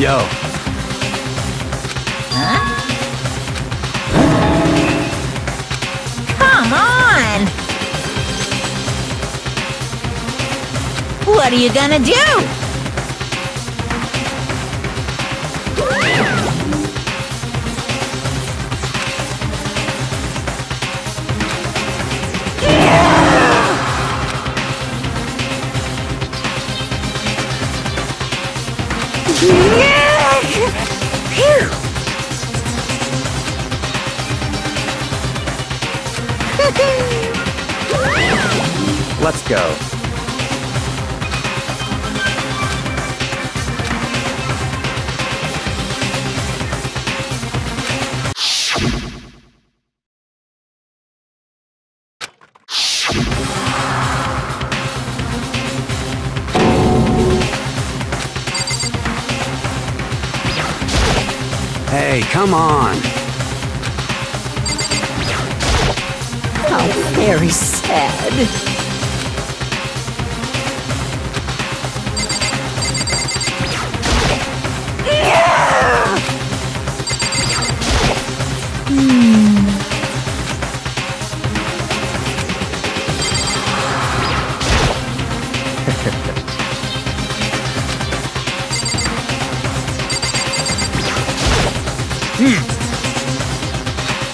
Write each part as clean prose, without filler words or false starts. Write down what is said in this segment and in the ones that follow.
Yo. Huh? Come on! What are you gonna do? Let's go. Hey, come on. How very sad.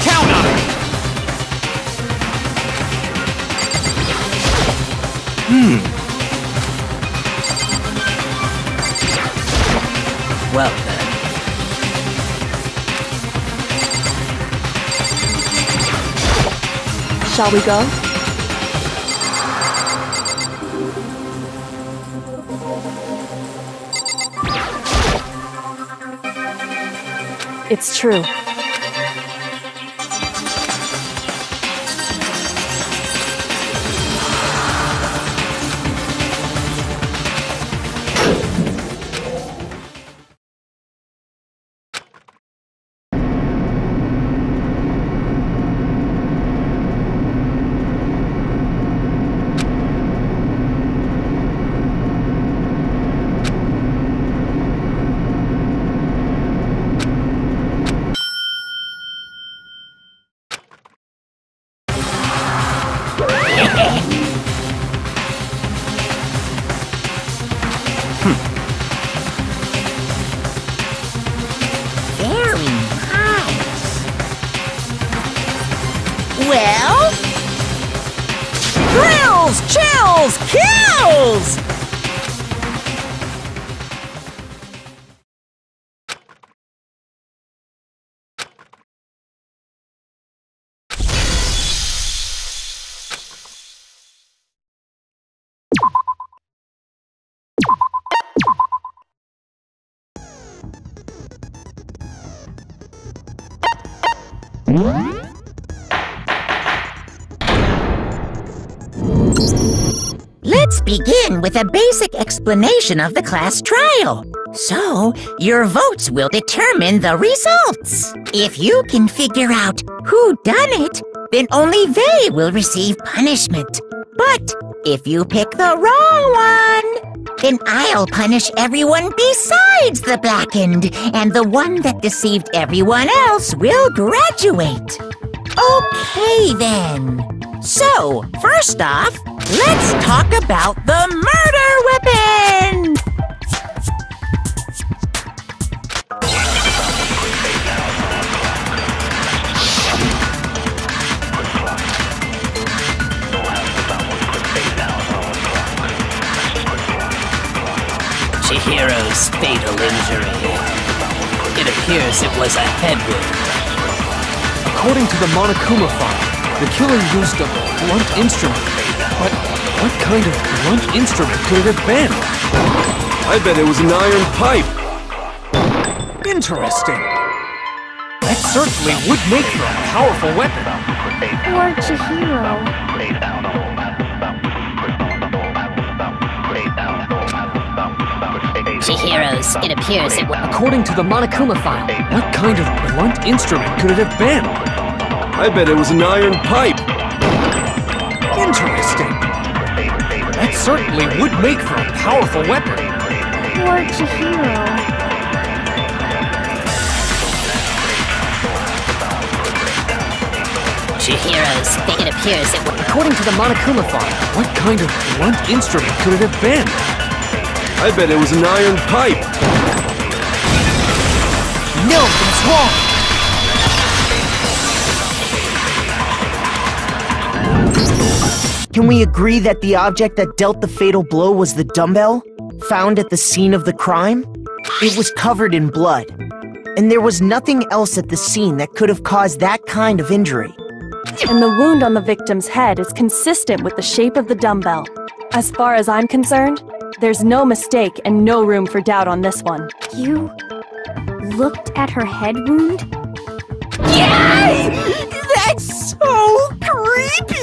Count on it! Well then. Shall we go? It's true. Very nice. Well? Thrills, chills, kills! Let's begin with a basic explanation of the class trial. So, your votes will determine the results. If you can figure out who done it, then only they will receive punishment. But if you pick the wrong one, then I'll punish everyone besides the blackened, and the one that deceived everyone else will graduate. Okay, then. So, first off, let's talk about the murder weapon! Chihiro's fatal injury. It appears it was a head wound. According to the Monokuma file, the killer used a blunt instrument. But what kind of blunt instrument could it have been? I bet it was an iron pipe. Interesting. That certainly would make for a powerful weapon. Or Chihiro. Chihiro's, it appears it was... According to the Monokuma file, what kind of blunt instrument could it have been? I bet it was an iron pipe. Interesting. That certainly would make for a powerful weapon. Or Chihiro. It appears it was... According to the Monokuma file, what kind of blunt instrument could it have been? I bet it was an iron pipe. No, that's wrong. Can we agree that the object that dealt the fatal blow was the dumbbell, found at the scene of the crime? It was covered in blood, and there was nothing else at the scene that could have caused that kind of injury. And the wound on the victim's head is consistent with the shape of the dumbbell. As far as I'm concerned, there's no mistake and no room for doubt on this one. You looked at her head wound? Yay! That's so creepy!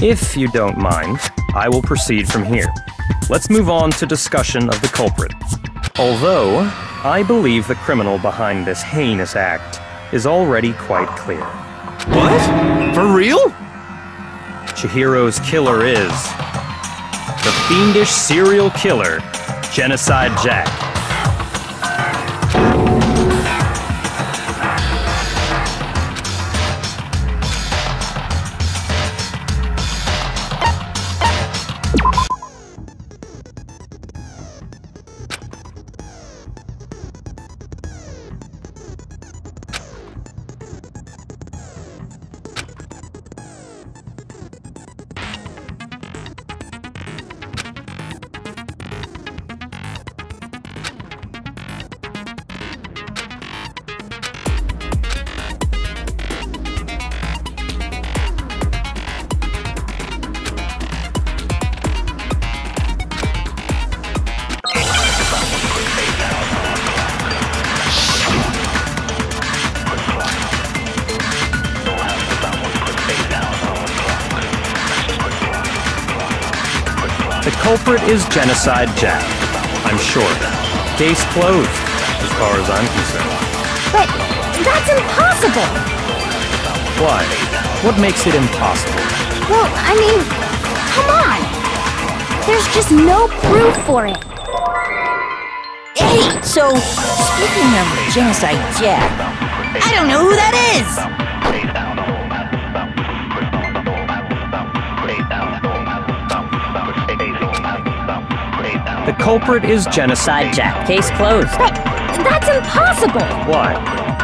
If you don't mind, I will proceed from here. Let's move on to discussion of the culprit. Although, I believe the criminal behind this heinous act is already quite clear. What? For real? Chihiro's killer is the fiendish serial killer, Genocide Jack. The culprit is Genocide Jack. I'm sure. Case closed, as far as I'm concerned. But that's impossible! Why? What makes it impossible? Well, I mean, come on! There's just no proof for it. Hey, so, speaking of Genocide Jack, I don't know who that is! The culprit is Genocide Jack. Case closed. But that's impossible! Why?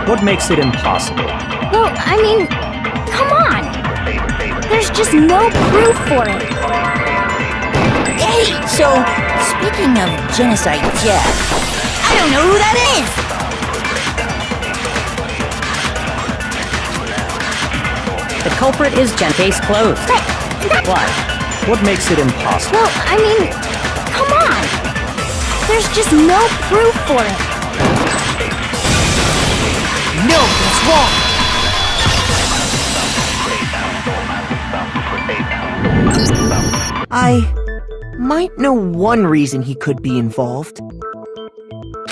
What makes it impossible? Well, I mean, come on! There's just no proof for it. Hey, so, speaking of Genocide Jack, I don't know who that is! The culprit is Case closed. But Why? What makes it impossible? well, I mean, come on! There's just no proof for it. No, that's wrong! I might know one reason he could be involved.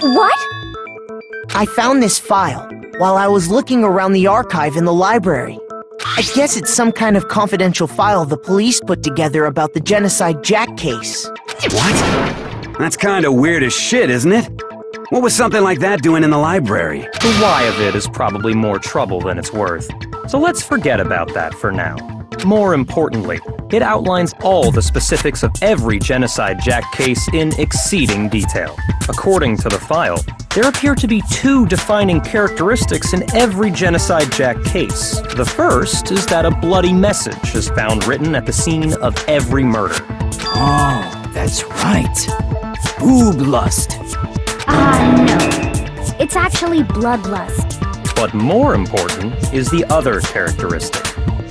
What? I found this file while I was looking around the archive in the library. I guess it's some kind of confidential file the police put together about the Genocide Jack case. What? That's kinda weird as shit, isn't it? What was something like that doing in the library? The why of it is probably more trouble than it's worth. So let's forget about that for now. More importantly, it outlines all the specifics of every Genocide Jack case in exceeding detail. According to the file, there appear to be two defining characteristics in every Genocide Jack case. The first is that a bloody message is found written at the scene of every murder. Oh, that's right. Boob lust. No. It's actually bloodlust. But more important is the other characteristic.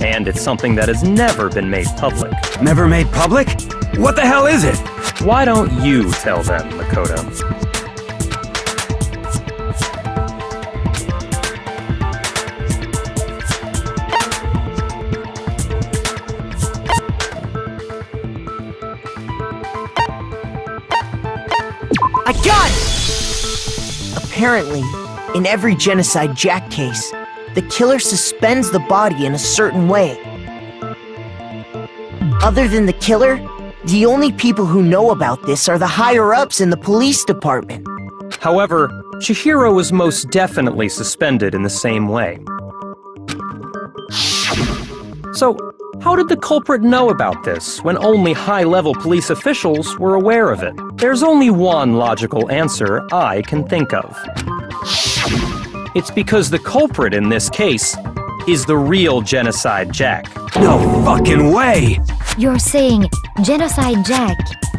And it's something that has never been made public. Never made public? What the hell is it? Why don't you tell them, Makoto? I got it! Apparently, in every Genocide Jack case, the killer suspends the body in a certain way. Other than the killer, the only people who know about this are the higher-ups in the police department. However, Chihiro was most definitely suspended in the same way. So, how did the culprit know about this when only high-level police officials were aware of it? There's only one logical answer I can think of. It's because the culprit in this case is the real Genocide Jack. No fucking way! You're saying Genocide Jack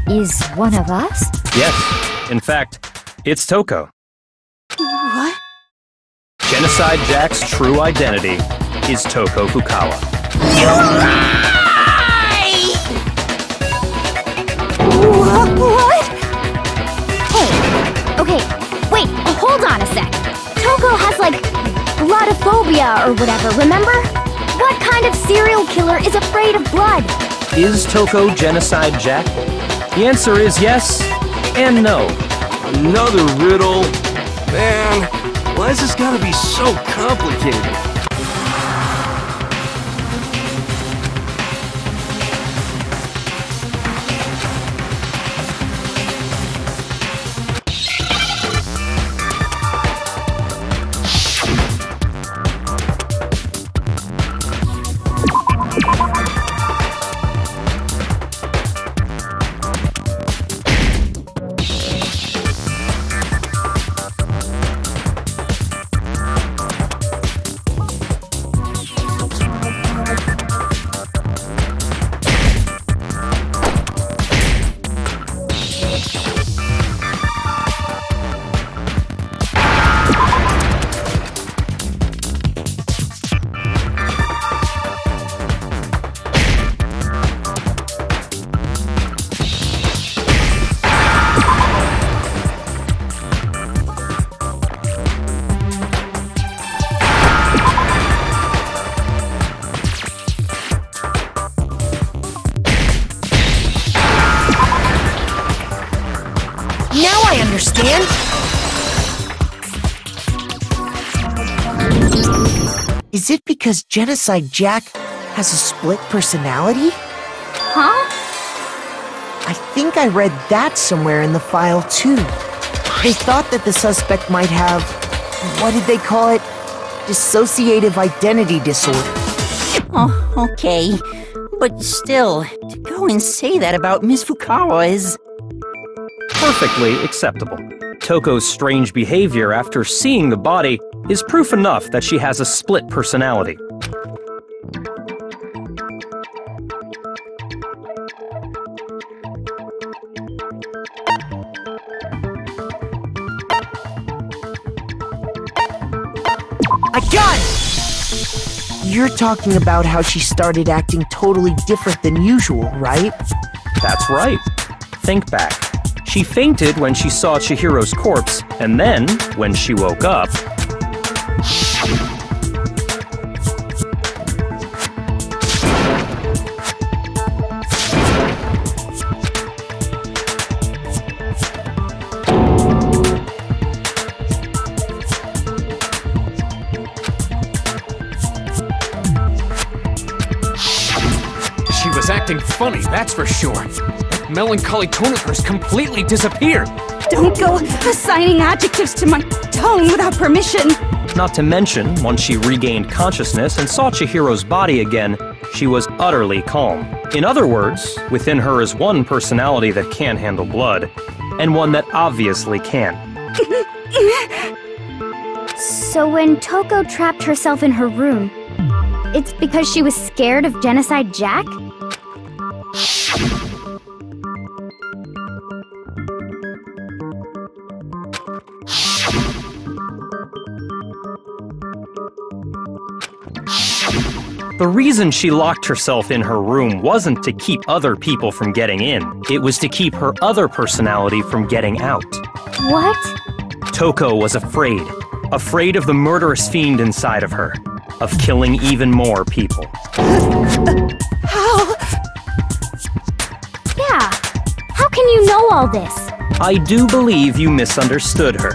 is one of us? Yes, in fact, it's Toko. What? Genocide Jack's true identity is Toko Fukawa. You lie! What? Hey, okay, wait, hold on a sec. Toko has, like, bloodophobia or whatever, remember? What kind of serial killer is afraid of blood? Is Toko Genocide Jack? The answer is yes and no. Another riddle? Man, why is this gotta be so complicated? Now I understand. Is it because Genocide Jack has a split personality? Huh? I think I read that somewhere in the file too. They thought that the suspect might have, what did they call it? Dissociative identity disorder. Oh, okay. But still, to go and say that about Miss Fukawa is... Perfectly acceptable. Toko's strange behavior after seeing the body is proof enough that she has a split personality. I got it! You're talking about how she started acting totally different than usual, right? That's right. Think back. She fainted when she saw Chihiro's corpse, and then, when she woke up... She was acting funny, that's for sure. That melancholy tone of hers completely disappeared. Don't go assigning adjectives to my tone without permission. Not to mention, once she regained consciousness and saw Chihiro's body again, she was utterly calm. In other words, within her is one personality that can handle blood, and one that obviously can't. So when Toko trapped herself in her room, it's because she was scared of Genocide Jack? The reason she locked herself in her room wasn't to keep other people from getting in. It was to keep her other personality from getting out. What? Toko was afraid. Afraid of the murderous fiend inside of her. Of killing even more people. How? Yeah. How can you know all this? I do believe you misunderstood her.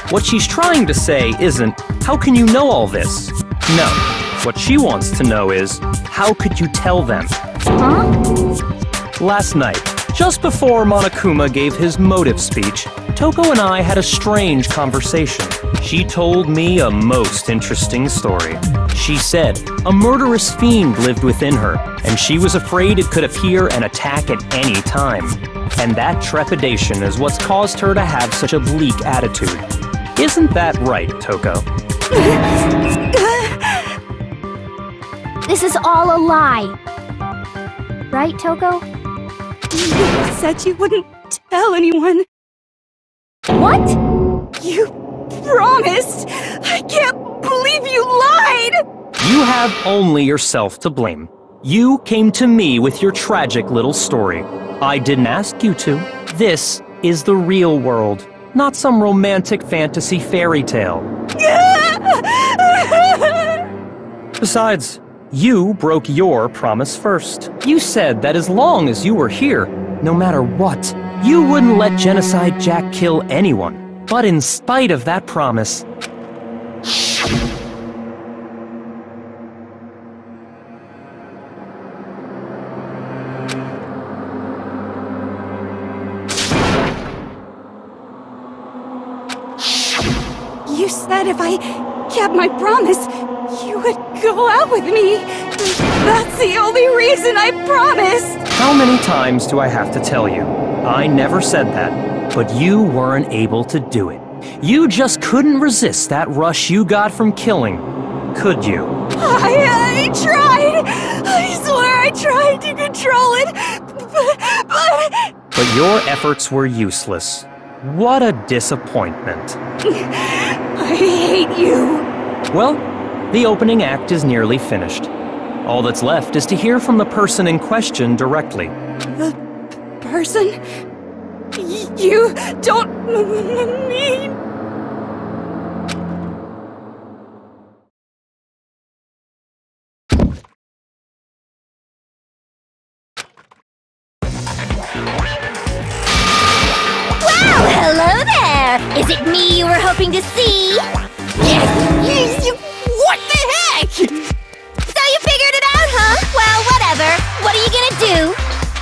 What she's trying to say isn't, how can you know all this? No. What she wants to know is, how could you tell them? Huh? Last night, just before Monokuma gave his motive speech, Toko and I had a strange conversation. She told me a most interesting story. She said a murderous fiend lived within her, and she was afraid it could appear and attack at any time. And that trepidation is what's caused her to have such a bleak attitude. Isn't that right, Toko? This is all a lie. Right, Toko? You said you wouldn't tell anyone. What? You promised! I can't believe you lied! You have only yourself to blame. You came to me with your tragic little story. I didn't ask you to. This is the real world, not some romantic fantasy fairy tale. Besides, you broke your promise first. You said that as long as you were here, no matter what, you wouldn't let Genocide Jack kill anyone. But in spite of that promise, You said if I kept my promise, you would go out with me. That's the only reason I promised. how many times do I have to tell you? I never said that, but you weren't able to do it. You just couldn't resist that rush you got from killing, could you? I tried. I swear I tried to control it, But your efforts were useless. What a disappointment. I hate you. Well, the opening act is nearly finished. All that's left is to hear from the person in question directly. The person? You don't mean... Well, hello there! Is it me you were hoping to see? What the heck? So you figured it out, huh? Well, whatever. What are you gonna do?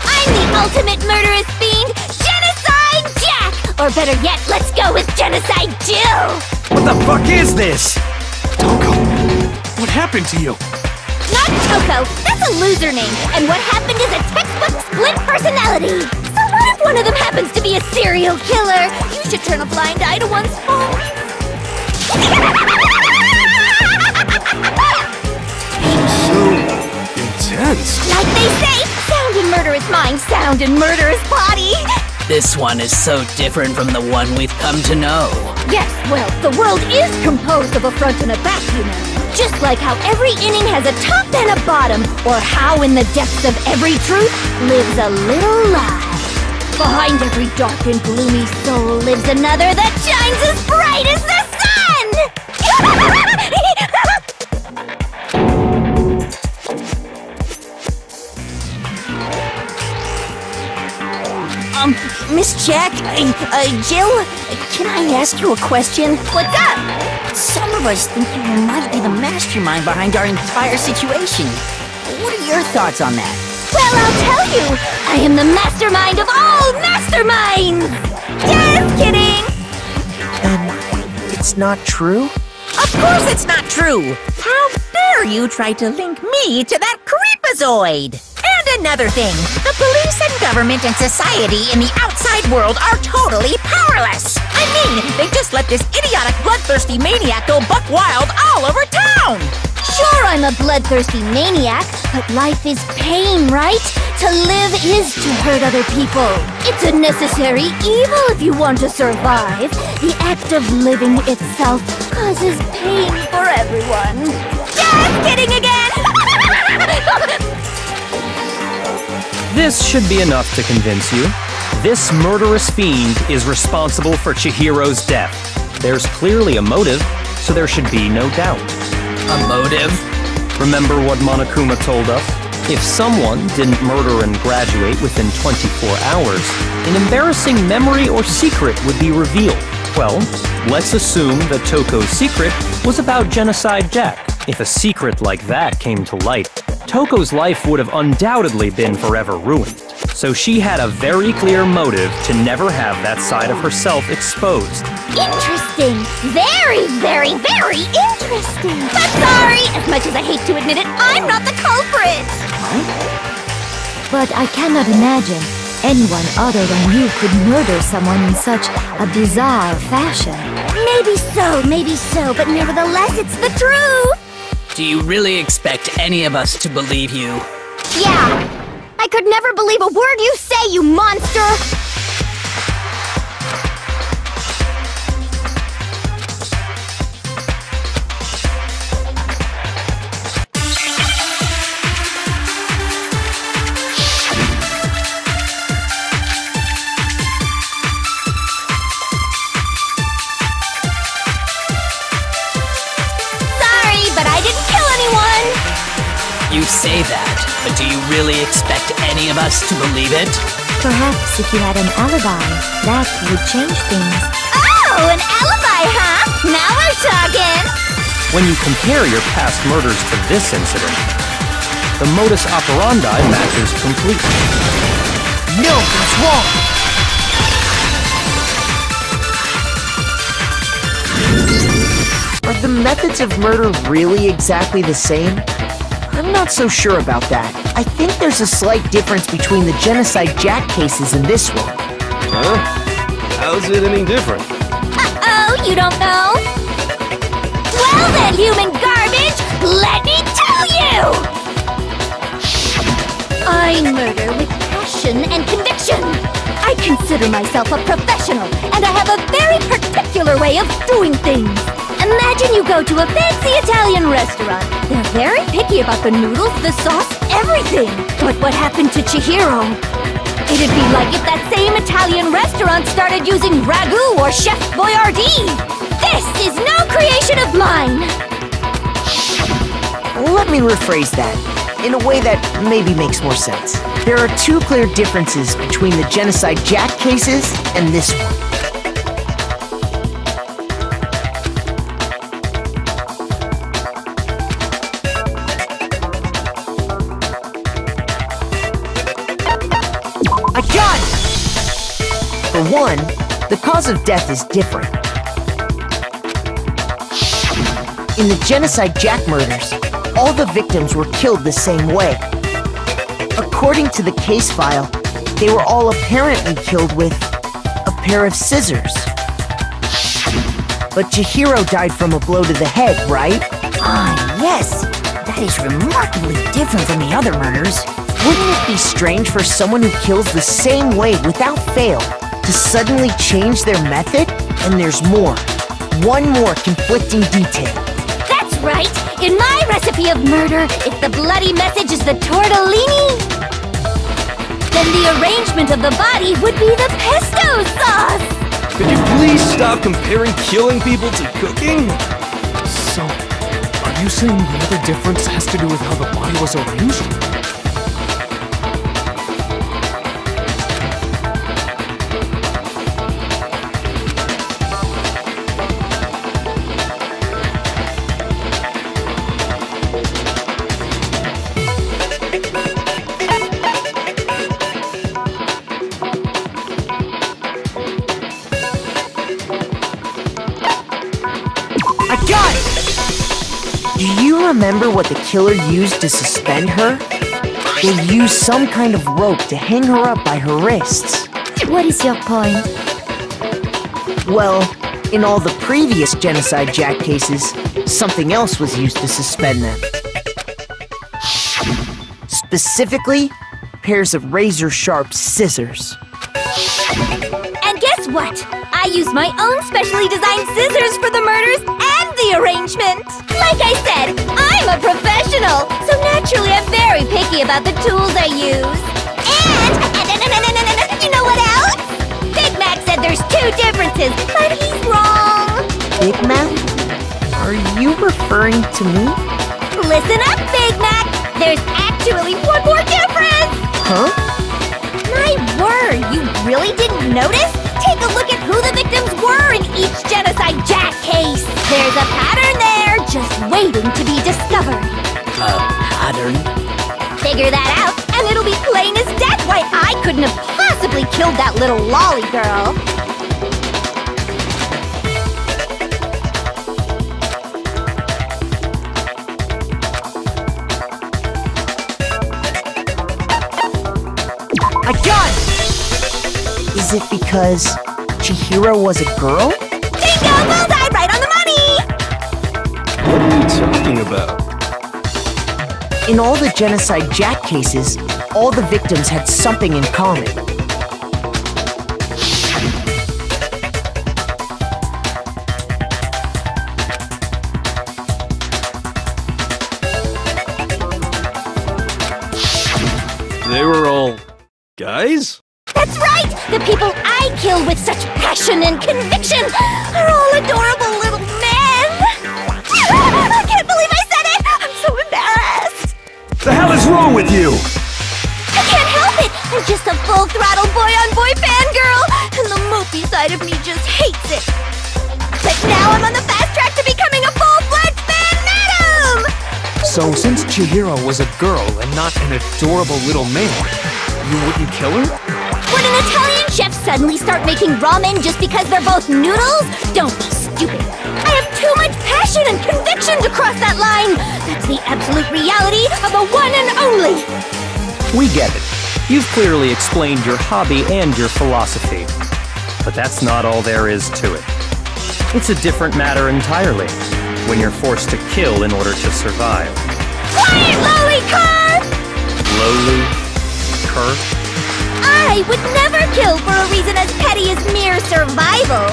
I'm the ultimate murderous fiend, Genocide Jack! Or better yet, let's go with Genocide Jill! What the fuck is this? Toko, what happened to you? Not Toko, that's a loser name, and what happened is a textbook split personality! So what if one of them happens to be a serial killer? You should turn a blind eye to one's faults. So intense. Like they say, sound in murderous mind, sound in murderous body! This one is so different from the one we've come to know. Yes, well, the world is composed of a front and a back, you know. Just like how every inning has a top and a bottom, or how in the depths of every truth lives a little lie. Behind every dark and gloomy soul lives another that shines as bright as the sun! Miss Jack, Jill, can I ask you a question? What's up? Some of us think you might be the mastermind behind our entire situation. What are your thoughts on that? Well, I'll tell you! I am the mastermind of all masterminds! Just kidding! And it's not true? Of course it's not true! How dare you try to link me to that creepazoid! And another thing, the police and government and society in the outside world are totally powerless! I mean, they just let this idiotic bloodthirsty maniac go buck wild all over town! Sure, I'm a bloodthirsty maniac, but life is pain, right? To live is to hurt other people. It's a necessary evil if you want to survive. The act of living itself causes pain for everyone. Just kidding again! This should be enough to convince you. This murderous fiend is responsible for Chihiro's death. There's clearly a motive, so there should be no doubt. A motive? Remember what Monokuma told us? If someone didn't murder and graduate within 24 hours, an embarrassing memory or secret would be revealed. Well, let's assume that Toko's secret was about Genocide Jack. If a secret like that came to light, Toko's life would have undoubtedly been forever ruined. So she had a very clear motive to never have that side of herself exposed. Interesting. Very, very, very interesting. But sorry, as much as I hate to admit it, I'm not the culprit. But I cannot imagine anyone other than you could murder someone in such a bizarre fashion. Maybe so, but nevertheless, it's the truth. Do you really expect any of us to believe you? Yeah. I could never believe a word you say, you monster! You say that, but do you really expect any of us to believe it? Perhaps if you had an alibi, that would change things. Oh, an alibi, huh? Now we're talking! When you compare your past murders to this incident, the modus operandi matches completely. No, that's wrong! Are the methods of murder really exactly the same? I'm not so sure about that. I think there's a slight difference between the Genocide Jack cases and this one. Huh? How's it any different? Uh-oh, you don't know? Well then, human garbage, let me tell you! I murder with passion and conviction. I consider myself a professional, and I have a very particular way of doing things. Imagine you go to a fancy Italian restaurant. They're very picky about the noodles, the sauce, everything. But what happened to Chihiro? It'd be like if that same Italian restaurant started using ragu or Chef Boyardee. This is no creation of mine. Let me rephrase that, in a way that maybe makes more sense. There are two clear differences between the Genocide Jack cases and this one. I got it! For one, the cause of death is different. In the Genocide Jack murders, all the victims were killed the same way. According to the case file, they were all apparently killed with a pair of scissors. But Chihiro died from a blow to the head, right? Ah, yes! That is remarkably different from the other murders. Wouldn't it be strange for someone who kills the same way without fail to suddenly change their method? And there's more. One more conflicting detail. That's right! In my recipe of murder, if the bloody message is the tortellini, then the arrangement of the body would be the pesto sauce! Could you please stop comparing killing people to cooking? So, are you saying the other difference has to do with how the body was arranged? Do you remember what the killer used to suspend her? They used some kind of rope to hang her up by her wrists. What is your point? Well, in all the previous Genocide Jack cases, something else was used to suspend them. Specifically, pairs of razor-sharp scissors. And guess what? I used my own specially designed scissors for the murders and the arrangement. Like I said, I'm a professional, so naturally I'm very picky about the tools I use. And you know what else? Big Mac said there's two differences, but he's wrong. Big Mac? Are you referring to me? Listen up, Big Mac. There's actually one more difference. Huh? My word, you really didn't notice? Take a look at who the victims were in each Genocide Jack case. There's a pattern there, just waiting to be discovered. A pattern? Figure that out, and it'll it'll be plain as death why I couldn't have possibly killed that little lolly girl. I got it! Is it because Chihiro was a girl? Bingo! Bullseye! Right on the money! What are you talking about? In all the Genocide Jack cases, all the victims had something in common. They were all guys? That's right! The people I kill with such passion and conviction are all adorable little men! I can't believe I said it! I'm so embarrassed! The hell is wrong with you? I can't help it! I'm just a full-throttle boy-on-boy fangirl, and the mopey side of me just hates it! But now I'm on the fast track to becoming a full-fledged fan madam! So, since Chihiro was a girl and not an adorable little man, you wouldn't kill her? Would an Italian chef suddenly start making ramen just because they're both noodles? Don't be stupid. I have too much passion and conviction to cross that line. That's the absolute reality of a one and only. We get it. You've clearly explained your hobby and your philosophy. But that's not all there is to it. It's a different matter entirely when you're forced to kill in order to survive. Quiet, lowly cur! Lowly cur? I would never kill for a reason as petty as mere survival.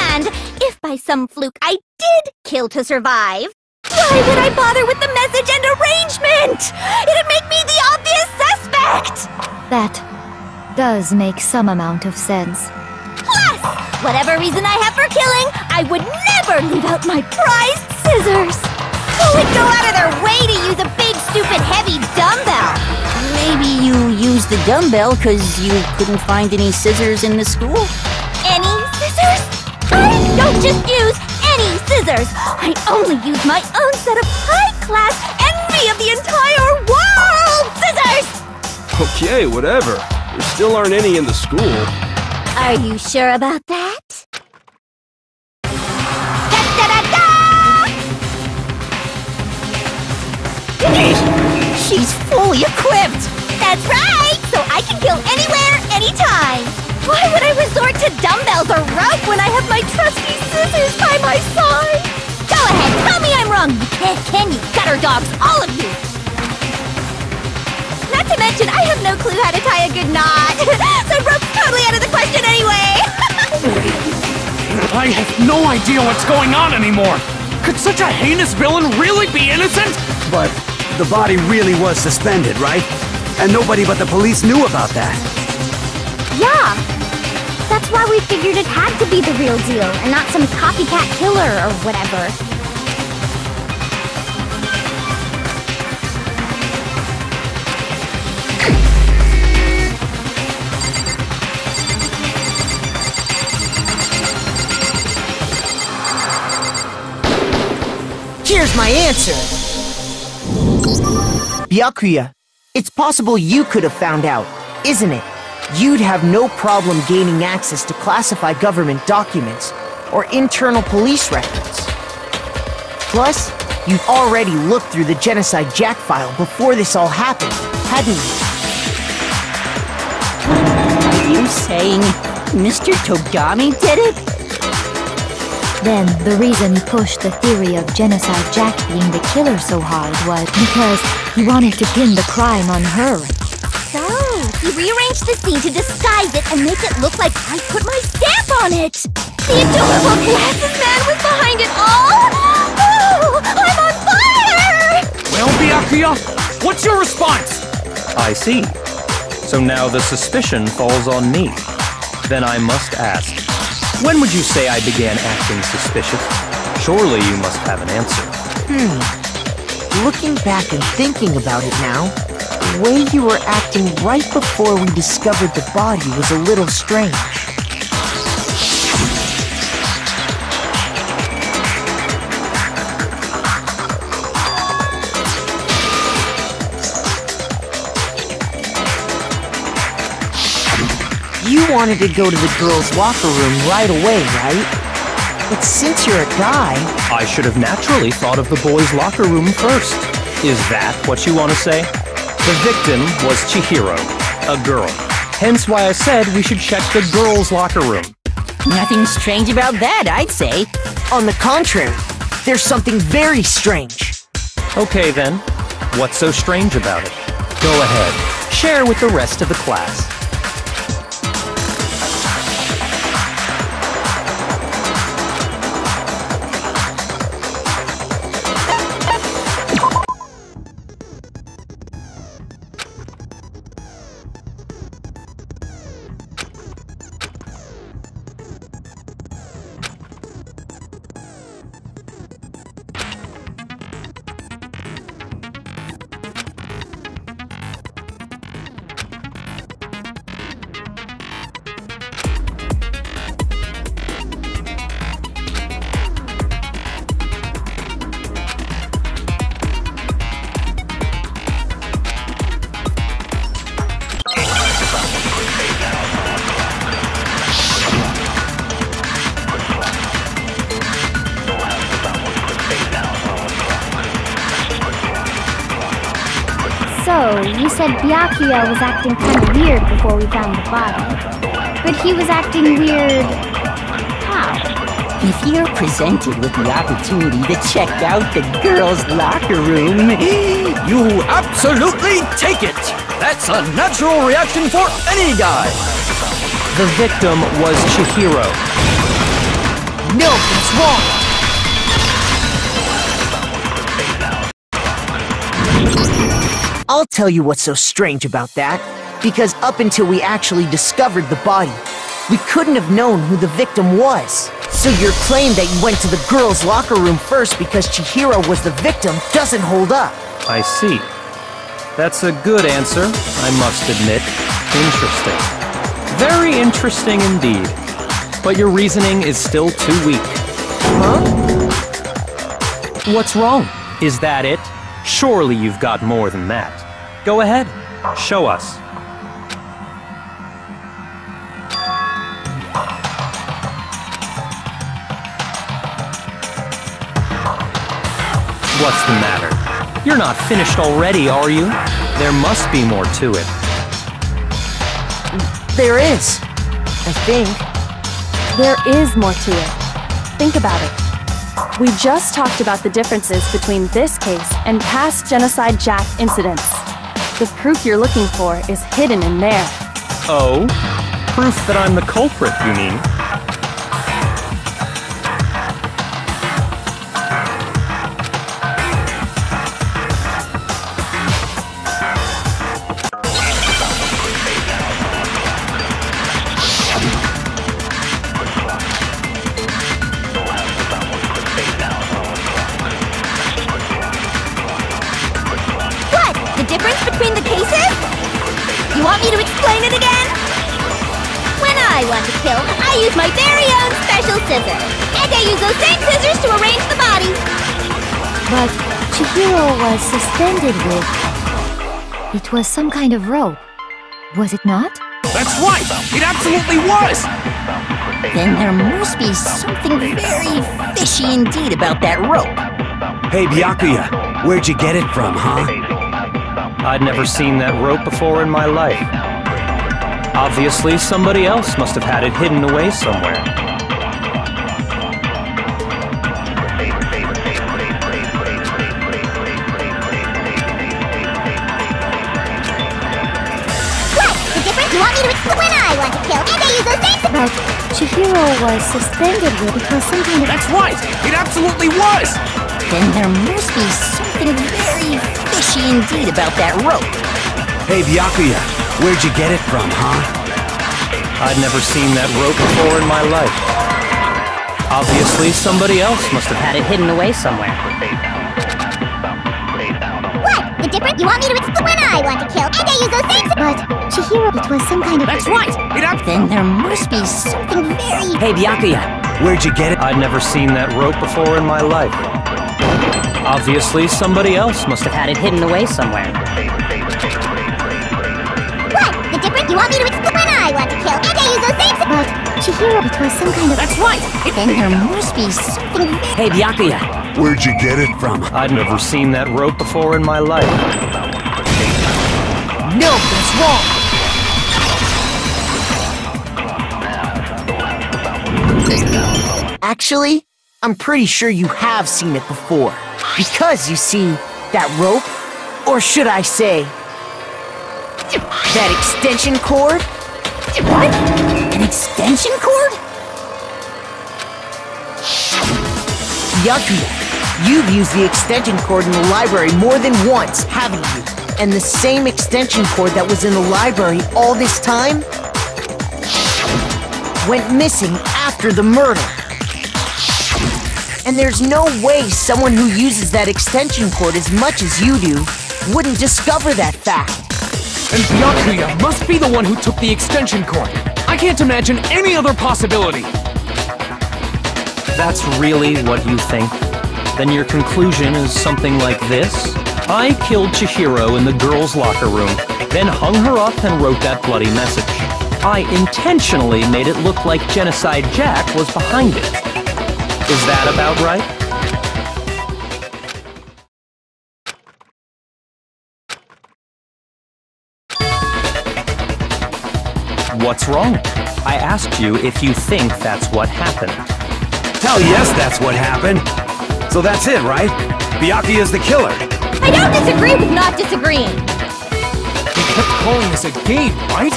And if by some fluke I did kill to survive, why would I bother with the message and arrangement? It'd make me the obvious suspect! That does make some amount of sense. Plus, whatever reason I have for killing, I would never leave out my prized scissors. Who would go out of their way to use a big, stupid, heavy dumbbell? Maybe you used the dumbbell because you couldn't find any scissors in the school? Any scissors? I don't just use any scissors. I only use my own set of high-class envy of the entire world scissors! Okay, whatever. There still aren't any in the school. Are you sure about that? She's fully equipped! That's right! So I can kill anywhere, anytime! Why would I resort to dumbbells or rope when I have my trusty scissors by my side? Go ahead, tell me I'm wrong! You can't, can you, gutter dogs, all of you! Not to mention, I have no clue how to tie a good knot! So rope's totally out of the question anyway! I have no idea what's going on anymore! Could such a heinous villain really be innocent? But the body really was suspended, right? And nobody but the police knew about that. Yeah! That's why we figured it had to be the real deal, and not some copycat killer or whatever. Here's my answer! Byakuya, it's possible you could have found out, isn't it? You'd have no problem gaining access to classified government documents or internal police records. Plus, you'd already looked through the Genocide Jack file before this all happened, hadn't you? Are you saying Mr. Togami did it? Then, the reason he pushed the theory of Genocide Jack being the killer so hard was because he wanted to pin the crime on her. So, he rearranged the scene to disguise it and make it look like I put my stamp on it! The adorable glasses man was behind it all! Oh, I'm on fire! Well, Byakuya, what's your response? I see. So now the suspicion falls on me. Then I must ask, when would you say I began acting suspicious? Surely you must have an answer. Looking back and thinking about it now, the way you were acting right before we discovered the body was a little strange. wanted to go to the girls' locker room right away, right? But since you're a guy... I should have naturally thought of the boys' locker room first. Is that what you want to say? The victim was Chihiro, a girl. Hence why I said we should check the girls' locker room. Nothing strange about that, I'd say. On the contrary, there's something very strange. Okay then, what's so strange about it? Go ahead, share with the rest of the class. So, you said Byakuya was acting kind of weird before we found the body. But he was acting weird... how? If you're presented with the opportunity to check out the girls' locker room... You absolutely take it! That's a natural reaction for any guy! The victim was Chihiro. No, that's wrong! I'll tell you what's so strange about that. Because up until we actually discovered the body, we couldn't have known who the victim was. So your claim that you went to the girls' locker room first because Chihiro was the victim doesn't hold up. I see. That's a good answer, I must admit. Interesting. Very interesting indeed. But your reasoning is still too weak. Huh? What's wrong? Is that it? Surely you've got more than that. Go ahead, show us. What's the matter? You're not finished already, are you? There must be more to it. There is. I think. There is more to it. Think about it. We just talked about the differences between this case and past Genocide Jack incidents. The proof you're looking for is hidden in there. Oh? Proof that I'm the culprit, you mean? You want me to explain it again? When I want to kill, I use my very own special scissors. And I use those same scissors to arrange the body. But Chihiro was suspended with... It was some kind of rope. Was it not? That's right! It absolutely was! Then there must be something very fishy indeed about that rope. Hey, Byakuya, where'd you get it from, huh? I'd never seen that rope before in my life. Obviously, somebody else must have had it hidden away somewhere. What? The difference? You want me to explain? When I want to kill, and I use those same... But Chihiro was suspended with it was some kind of... That's right! It absolutely was! Then there must be something very fishy indeed about that rope. Hey, Byakuya, where'd you get it from, huh? I'd never seen that rope before in my life. Obviously, somebody else must have had it hidden away somewhere. What? The difference? You want me to explain? When I want to kill, and I use those same... But Chihiro, it was some kind of... That's right! Then there must be something very... Hey, Byakuya, where'd you get it? I'd never seen that rope before in my life. Obviously, somebody else must have had it hidden away somewhere. What? The difference? You want me to explain? When I I want to kill, and I use those same... But, Chihiro, it was some kind of... That's right! Then there must be something... Hey, Byakuya. Where'd you get it from? I'd never seen that rope before in my life. No, that's wrong! Actually, I'm pretty sure you have seen it before. Because, you see, that rope, or should I say, that extension cord? What? An extension cord? Byakuya, you've used the extension cord in the library more than once, haven't you? And the same extension cord that was in the library all this time went missing after the murder. And there's no way someone who uses that extension cord as much as you do wouldn't discover that fact. And Byakuya must be the one who took the extension cord. I can't imagine any other possibility. That's really what you think? Then your conclusion is something like this? I killed Chihiro in the girls' locker room, then hung her up and wrote that bloody message. I intentionally made it look like Genocide Jack was behind it. Is that about right? What's wrong? I asked you if you think that's what happened. Hell yes, that's what happened. So that's it, right? Byakuya's the killer. I don't disagree with not disagreeing. He kept calling this a game, right?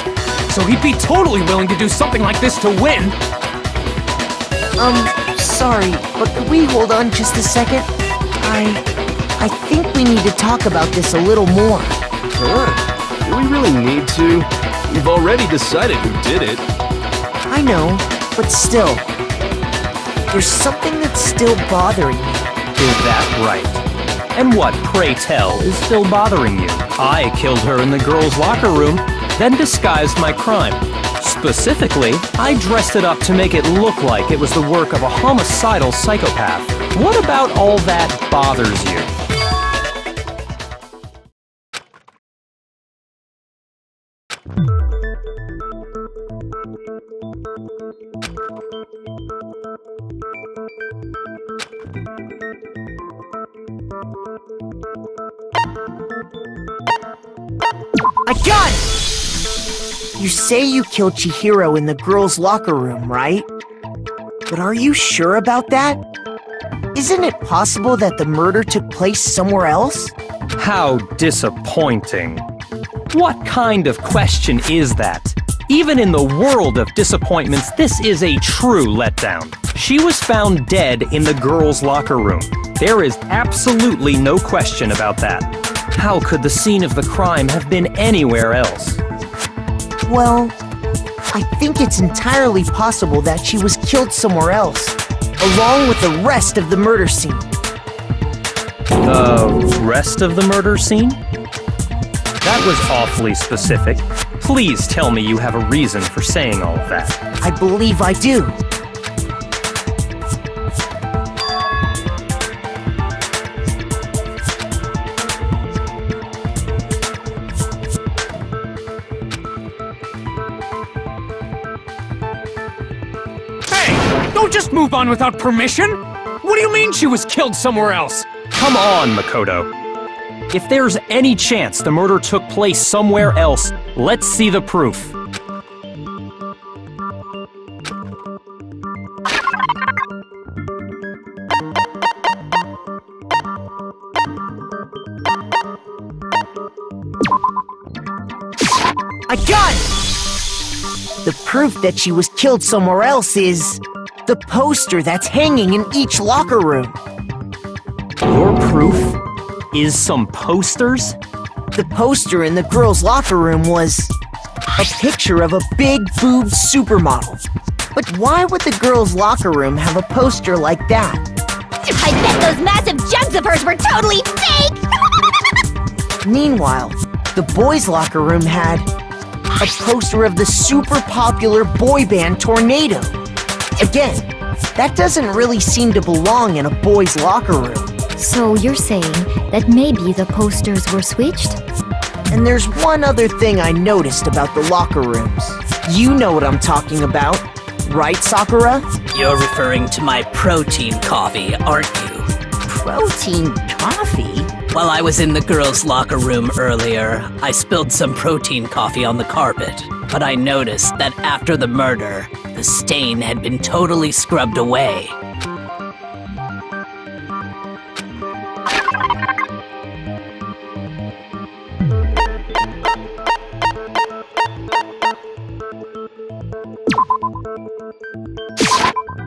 So he'd be totally willing to do something like this to win. Sorry, but could we hold on just a second? I think we need to talk about this a little more. Sure. Do we really need to? We've already decided who did it. I know, but still. There's something that's still bothering me. Is that right? And what, pray tell, is still bothering you? I killed her in the girls' locker room, then disguised my crime. Specifically, I dressed it up to make it look like it was the work of a homicidal psychopath. What about all that bothers you? I got it! You say you killed Chihiro in the girls' locker room, right? But are you sure about that? Isn't it possible that the murder took place somewhere else? How disappointing. What kind of question is that? Even in the world of disappointments, this is a true letdown. She was found dead in the girls' locker room. There is absolutely no question about that. How could the scene of the crime have been anywhere else? Well, I think it's entirely possible that she was killed somewhere else, along with the rest of the murder scene. The rest of the murder scene? That was awfully specific. Please tell me you have a reason for saying all of that. I believe I do. Don't just move on without permission! What do you mean she was killed somewhere else? Come on, Makoto. If there's any chance the murder took place somewhere else, let's see the proof. I got it! The proof that she was killed somewhere else is the poster that's hanging in each locker room. Your proof is some posters? The poster in the girls' locker room was a picture of a big boobed supermodel. But why would the girls' locker room have a poster like that? I bet those massive jugs of hers were totally fake! Meanwhile, the boys' locker room had a poster of the super popular boy band Tornado. Again, that doesn't really seem to belong in a boys' locker room. So you're saying that maybe the posters were switched? And there's one other thing I noticed about the locker rooms. You know what I'm talking about, right, Sakura? You're referring to my protein coffee, aren't you? Protein coffee? While I was in the girls' locker room earlier, I spilled some protein coffee on the carpet. But I noticed that after the murder, the stain had been totally scrubbed away.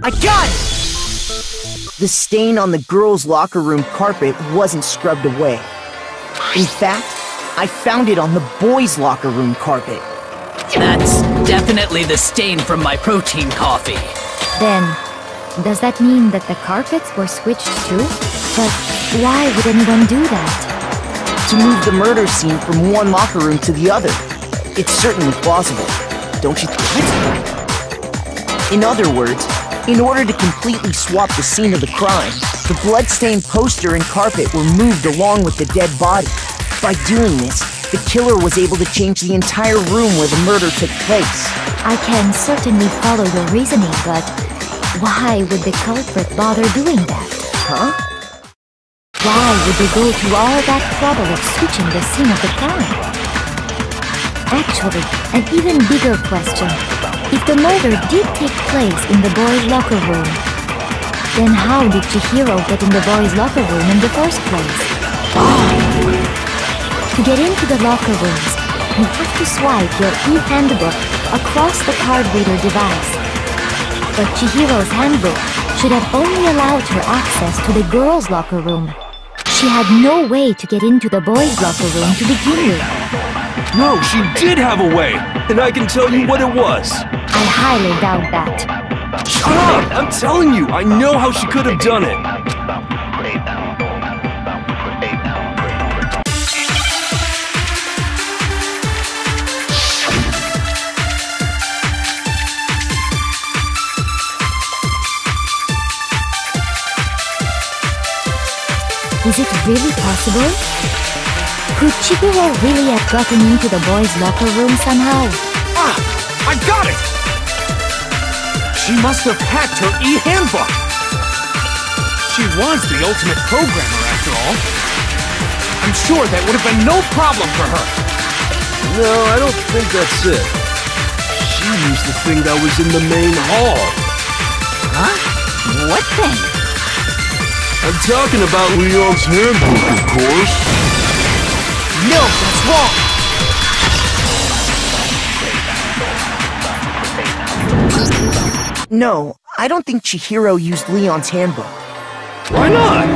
I got it! The stain on the girls' locker room carpet wasn't scrubbed away. In fact, I found it on the boys' locker room carpet. That's definitely the stain from my protein coffee. Then, does that mean that the carpets were switched too? But why would anyone do that? To move the murder scene from one locker room to the other. It's certainly plausible, don't you think? In other words, in order to completely swap the scene of the crime, the blood-stained poster and carpet were moved along with the dead body. By doing this, the killer was able to change the entire room where the murder took place. I can certainly follow your reasoning, but why would the culprit bother doing that? Huh? Why would they go to all that trouble of switching the scene of the crime? Actually, an even bigger question. If the murder did take place in the boys' locker room, then how did Chihiro get in the boys' locker room in the first place? To get into the locker rooms, you have to swipe your e-handbook across the card reader device. But Chihiro's handbook should have only allowed her access to the girls' locker room. She had no way to get into the boys' locker room to begin with. No, she did have a way, and I can tell you what it was. I highly doubt that. Shut up! I'm telling you, I know how she could have done it. Is it really possible? Could Chihiro really have gotten into the boys' locker room somehow? Ah! I got it! She must have hacked her e-handbook! She was the ultimate programmer, after all. I'm sure that would have been no problem for her. No, I don't think that's it. She used the thing that was in the main hall. Huh? What thing? I'm talking about Leon's handbook, of course. No, that's wrong! No, I don't think Chihiro used Leon's handbook. Why not?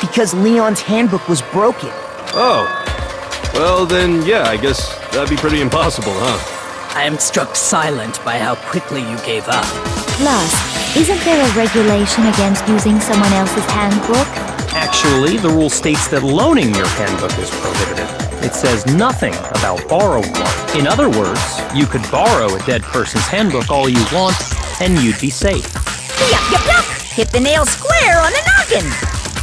Because Leon's handbook was broken. Oh. Well then, yeah, I guess that'd be pretty impossible, huh? I am struck silent by how quickly you gave up. Plus, isn't there a regulation against using someone else's handbook? Actually, the rule states that loaning your handbook is prohibited. It says nothing about borrowing one. In other words, you could borrow a dead person's handbook all you want, and you'd be safe. Yup, yup, yup! Hit the nail square on the noggin!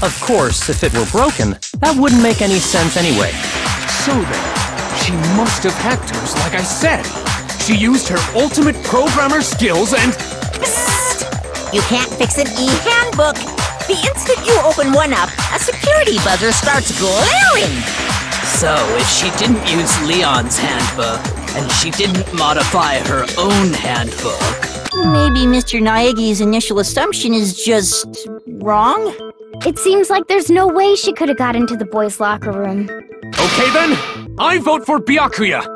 Of course, if it were broken, that wouldn't make any sense anyway. So then, she must have hacked hers like I said. She used her ultimate programmer skills and... Psst! You can't fix an e-handbook! The instant you open one up, a security buzzer starts glaring! So, if she didn't use Leon's handbook, and she didn't modify her own handbook... Maybe Mr. Naegi's initial assumption is just... wrong? It seems like there's no way she could have got into the boys' locker room. Okay then, I vote for Byakuya!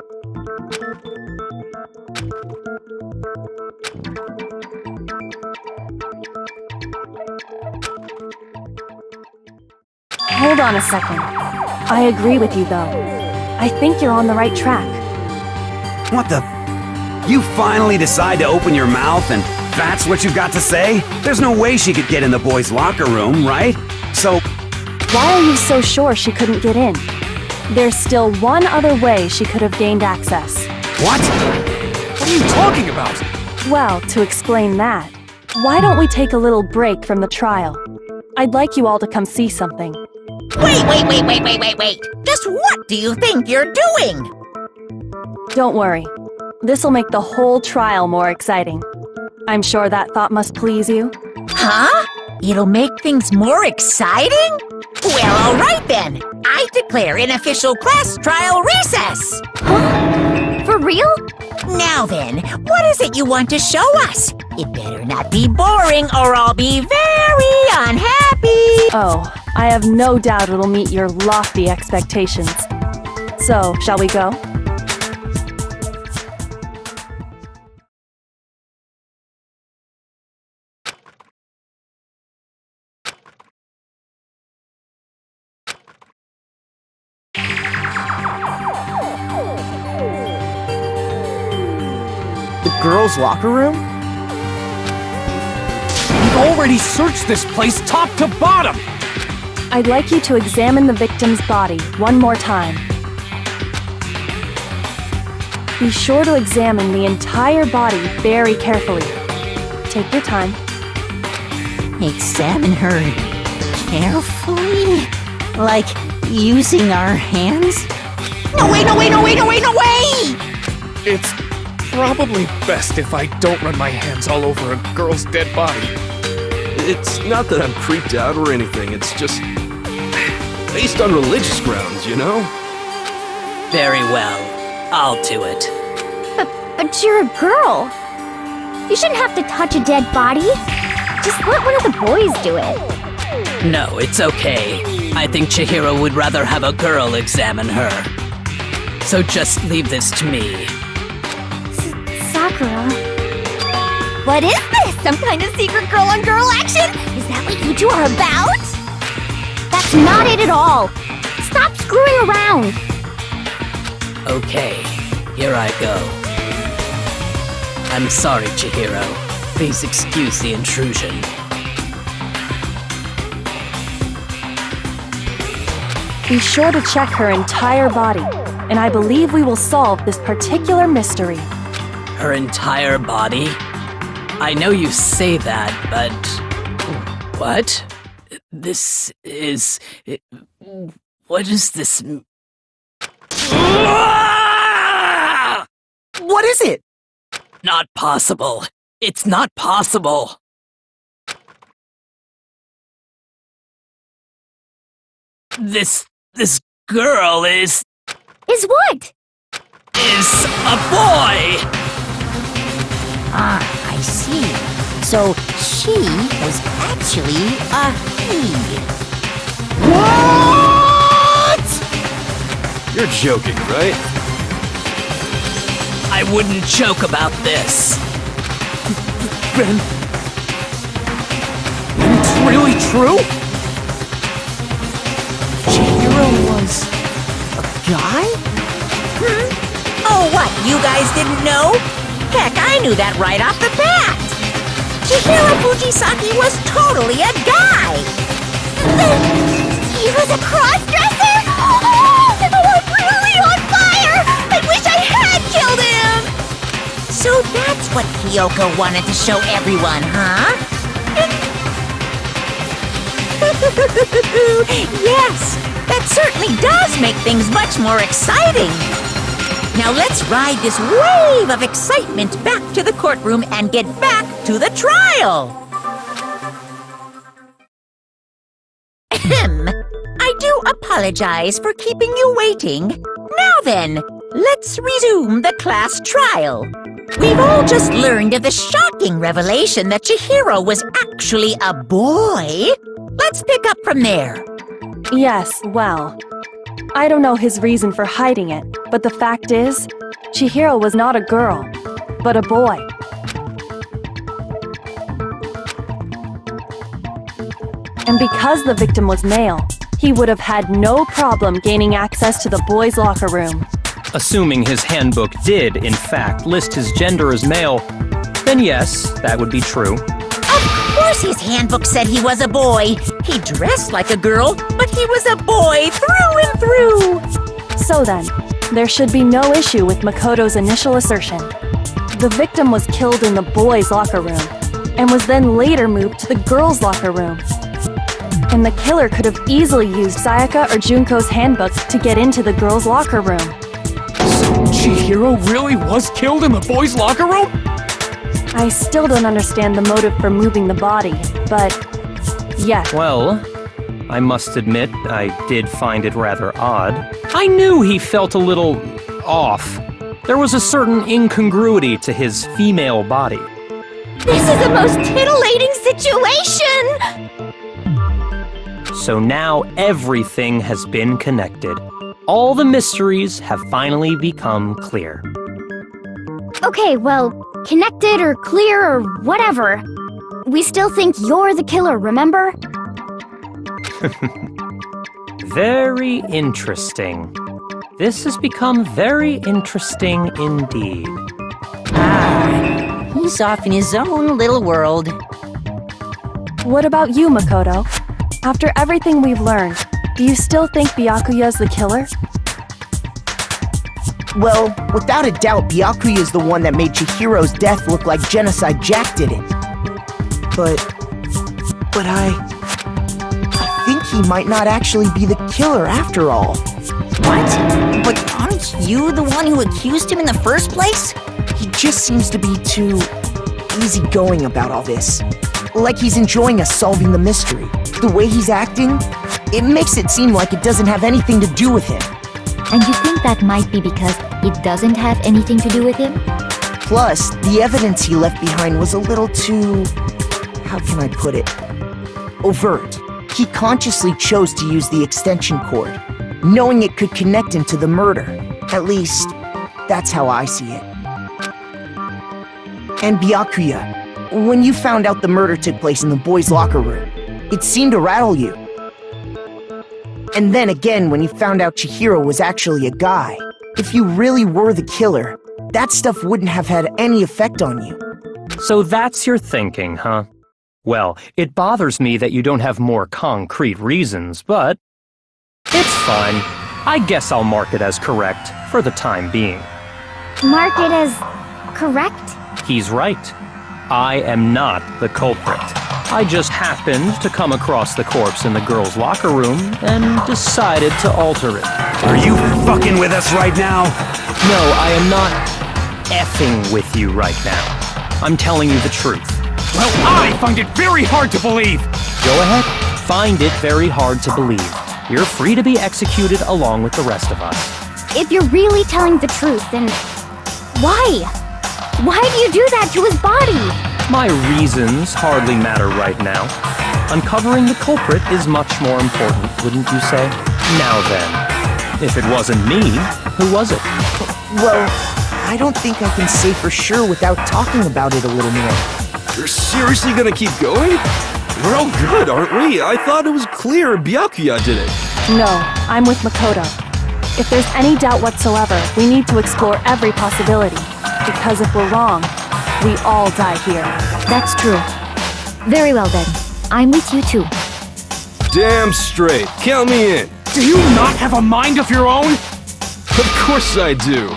Hold on a second. I agree with you, though. I think you're on the right track. What the? You finally decide to open your mouth and that's what you've got to say? There's no way she could get in the boys' locker room, right? So... Why are you so sure she couldn't get in? There's still one other way she could have gained access. What? What are you talking about? Well, to explain that, why don't we take a little break from the trial? I'd like you all to come see something. Wait! Just what do you think you're doing? Don't worry. This'll make the whole trial more exciting. I'm sure that thought must please you. Huh? It'll make things more exciting? Well, alright then. I declare an official class trial recess. Huh? For real? Now then, what is it you want to show us? It better not be boring or I'll be very unhappy. Oh, I have no doubt it'll meet your lofty expectations. So, shall we go? The girls' locker room? We've already searched this place top to bottom! I'd like you to examine the victim's body one more time. Be sure to examine the entire body very carefully. Take your time. Examine her carefully? Like using our hands? No way, no way, no way, no way, no way! It's probably best if I don't run my hands all over a girl's dead body. It's not that I'm creeped out or anything, it's just based on religious grounds, you know? Very well. I'll do it. But you're a girl. You shouldn't have to touch a dead body. Just let one of the boys do it. No, it's okay. I think Chihiro would rather have a girl examine her. So just leave this to me. Sakura. What is this? Some kind of secret girl-on-girl action? Is that what you two are about? That's not it at all. Stop screwing around. Okay, here I go. I'm sorry, Chihiro. Please excuse the intrusion. Be sure to check her entire body, and I believe we will solve this particular mystery. Her entire body? I know you say that, but... What? This is... What is this... What is it? Not possible. It's not possible. This girl is what? Is a boy! Ah, I see. So she was actually a he. What? You're joking, right? I wouldn't joke about this. Ben, it's really true? Chihiro was a guy? Oh, what, you guys didn't know? Heck, I knew that right off the bat. Chihiro Fujisaki was totally a guy. He was a cross-dresser? Oh, I'm really on fire! I wish I had killed him! So that's what Kyoko wanted to show everyone, huh? Yes, that certainly does make things much more exciting. Now let's ride this wave of excitement back to the courtroom and get back to the trial. Ahem. I do apologize for keeping you waiting. Now then, let's resume the class trial. We've all just learned of the shocking revelation that Chihiro was actually a boy. Let's pick up from there. Yes, well, I don't know his reason for hiding it, but the fact is, Chihiro was not a girl, but a boy. And because the victim was male, he would have had no problem gaining access to the boys' locker room. Assuming his handbook did, in fact, list his gender as male, then yes, that would be true. Of course his handbook said he was a boy. He dressed like a girl, but he was a boy through and through. So then, there should be no issue with Makoto's initial assertion. The victim was killed in the boys' locker room, and was then later moved to the girls' locker room. And the killer could have easily used Sayaka or Junko's handbook to get into the girls' locker room. Chihiro really was killed in the boys' locker room? I still don't understand the motive for moving the body, but yes. Well, I must admit, I did find it rather odd. I knew he felt a little off. There was a certain incongruity to his female body. This is the most titillating situation! So now everything has been connected. All the mysteries have finally become clear. Okay, well, connected or clear or whatever. We still think you're the killer, remember? Very interesting. This has become very interesting indeed. He's off in his own little world. What about you, Makoto? After everything we've learned, do you still think Byakuya's the killer? Well, without a doubt, Byakuya is the one that made Chihiro's death look like Genocide Jack did it. But I think he might not actually be the killer after all. What? But aren't you the one who accused him in the first place? He just seems to be too easygoing about all this. Like he's enjoying us solving the mystery. The way he's acting, it makes it seem like it doesn't have anything to do with him. And you think that might be because it doesn't have anything to do with him? Plus, the evidence he left behind was a little too... how can I put it? Overt. He consciously chose to use the extension cord, knowing it could connect him to the murder. At least, that's how I see it. And Byakuya, when you found out the murder took place in the boys' locker room, it seemed to rattle you. And then again, when you found out Chihiro was actually a guy, if you really were the killer, that stuff wouldn't have had any effect on you. So that's your thinking, huh? Well, it bothers me that you don't have more concrete reasons, but it's fine. I guess I'll mark it as correct for the time being. Mark it as correct? He's right. I am not the culprit. I just happened to come across the corpse in the girls' locker room and decided to alter it. Are you fucking with us right now? No, I am not effing with you right now. I'm telling you the truth. Well, I find it very hard to believe! Go ahead. Find it very hard to believe. You're free to be executed along with the rest of us. If you're really telling the truth, then why? Why do you do that to his body? My reasons hardly matter right now. Uncovering the culprit is much more important, wouldn't you say? Now then, if it wasn't me, who was it? Well, I don't think I can say for sure without talking about it a little more. You're seriously gonna keep going? We're all good, aren't we? I thought it was clear Byakuya did it. No, I'm with Makoto. If there's any doubt whatsoever, we need to explore every possibility. Because if we're wrong, we all die here. That's true. Very well then. I'm with you too. Damn straight. Count me in. Do you not have a mind of your own? Of course I do.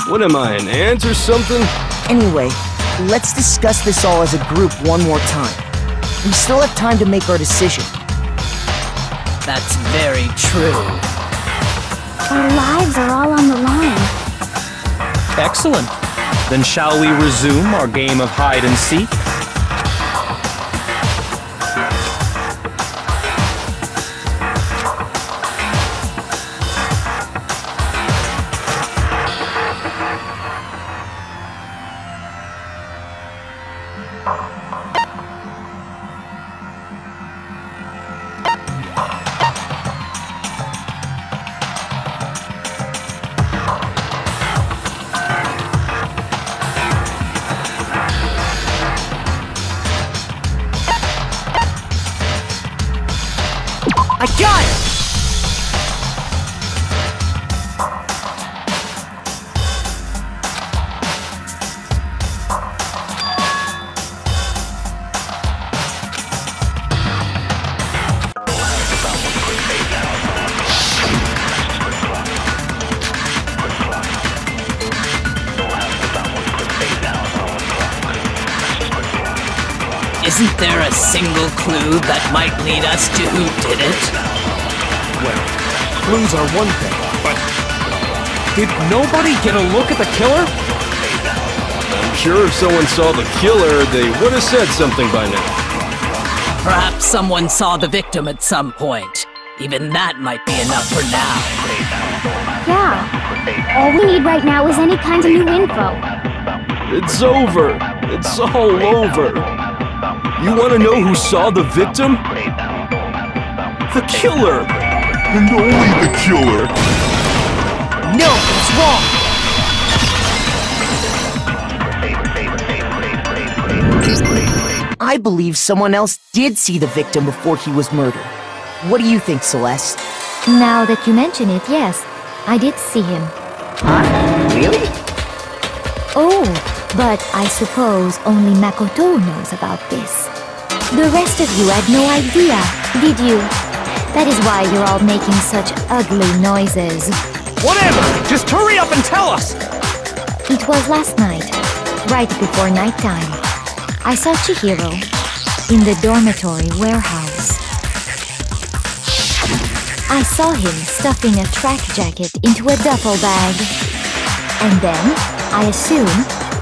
What am I, an ant or something? Anyway, let's discuss this all as a group one more time. We still have time to make our decision. That's very true. Our lives are all on the line. Excellent. Then shall we resume our game of hide and seek? I got it! Isn't there a single clue that might lead us to who did it? Well, clues are one thing, but Did nobody get a look at the killer? I'm sure if someone saw the killer, they would have said something by now. Perhaps someone saw the victim at some point. Even that might be enough for now. Yeah. All we need right now is any kind of new info. It's over. It's all over. You want to know who saw the victim? The killer! And only the killer! No, it's wrong! I believe someone else did see the victim before he was murdered. What do you think, Celeste? Now that you mention it, yes, I did see him. Huh? Really? Oh, but I suppose only Makoto knows about this. The rest of you had no idea, did you? That is why you're all making such ugly noises. Whatever! Just hurry up and tell us! It was last night, right before nighttime. I saw Chihiro in the dormitory warehouse. I saw him stuffing a track jacket into a duffel bag. And then, I assume,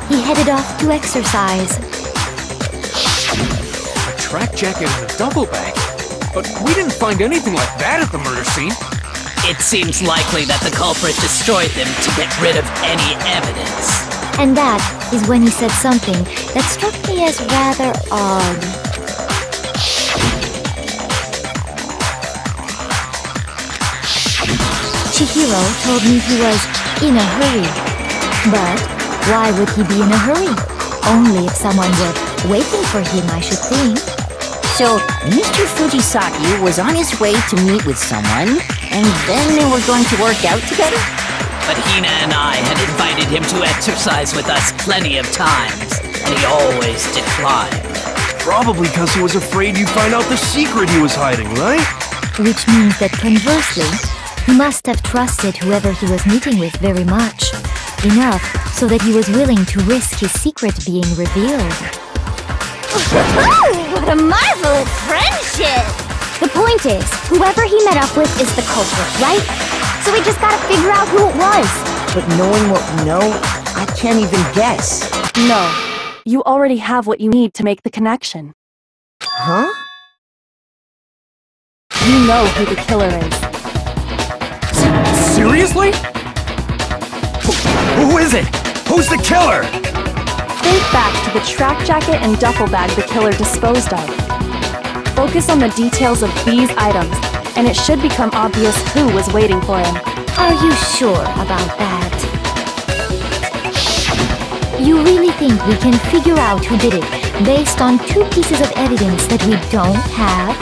he headed off to exercise. A track jacket and a duffel bag? But we didn't find anything like that at the murder scene. It seems likely that the culprit destroyed them to get rid of any evidence. And that is when he said something that struck me as rather odd. Chihiro told me he was in a hurry. But why would he be in a hurry? Only if someone were waiting for him, I should think. So, Mr. Fujisaki was on his way to meet with someone, and then they were going to work out together? But Hina and I had invited him to exercise with us plenty of times, and he always declined. Probably because he was afraid you'd find out the secret he was hiding, right? Which means that conversely, he must have trusted whoever he was meeting with very much. Enough so that he was willing to risk his secret being revealed. What a marvelous friendship! The point is, whoever he met up with is the culprit, right? So we just gotta figure out who it was. But knowing what we know, I can't even guess. No. You already have what you need to make the connection. Huh? You know who the killer is. Seriously? Who is it? Who's the killer? Think back to the track jacket and duffel bag the killer disposed of. Focus on the details of these items, and it should become obvious who was waiting for him. Are you sure about that? You really think we can figure out who did it based on 2 pieces of evidence that we don't have?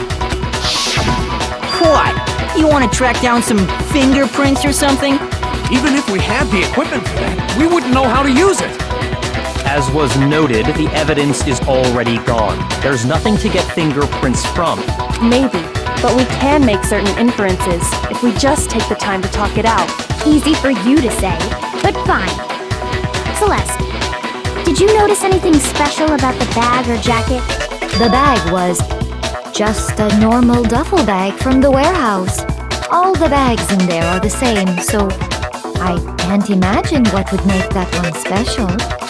What? You want to track down some fingerprints or something? Even if we had the equipment for that, we wouldn't know how to use it. As was noted, the evidence is already gone. There's nothing to get fingerprints from. Maybe, but we can make certain inferences if we just take the time to talk it out. Easy for you to say, but fine. Celeste, did you notice anything special about the bag or jacket? The bag was just a normal duffel bag from the warehouse. All the bags in there are the same, so I can't imagine what would make that one special.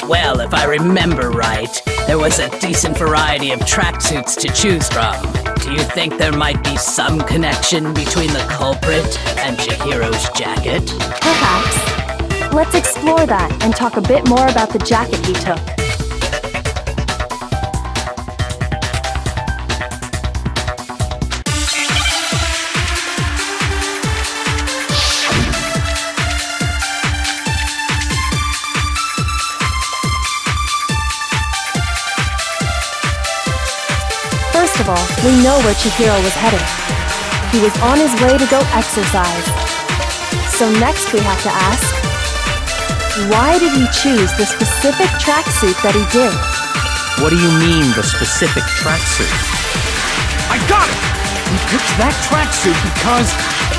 Well, if I remember right, there was a decent variety of tracksuits to choose from. Do you think there might be some connection between the culprit and Chihiro's jacket? Perhaps. Let's explore that and talk a bit more about the jacket he took. First of all, we know where Chihiro was headed. He was on his way to go exercise. So next we have to ask, why did he choose the specific tracksuit that he did? What do you mean, the specific tracksuit? I got it! He picked that tracksuit because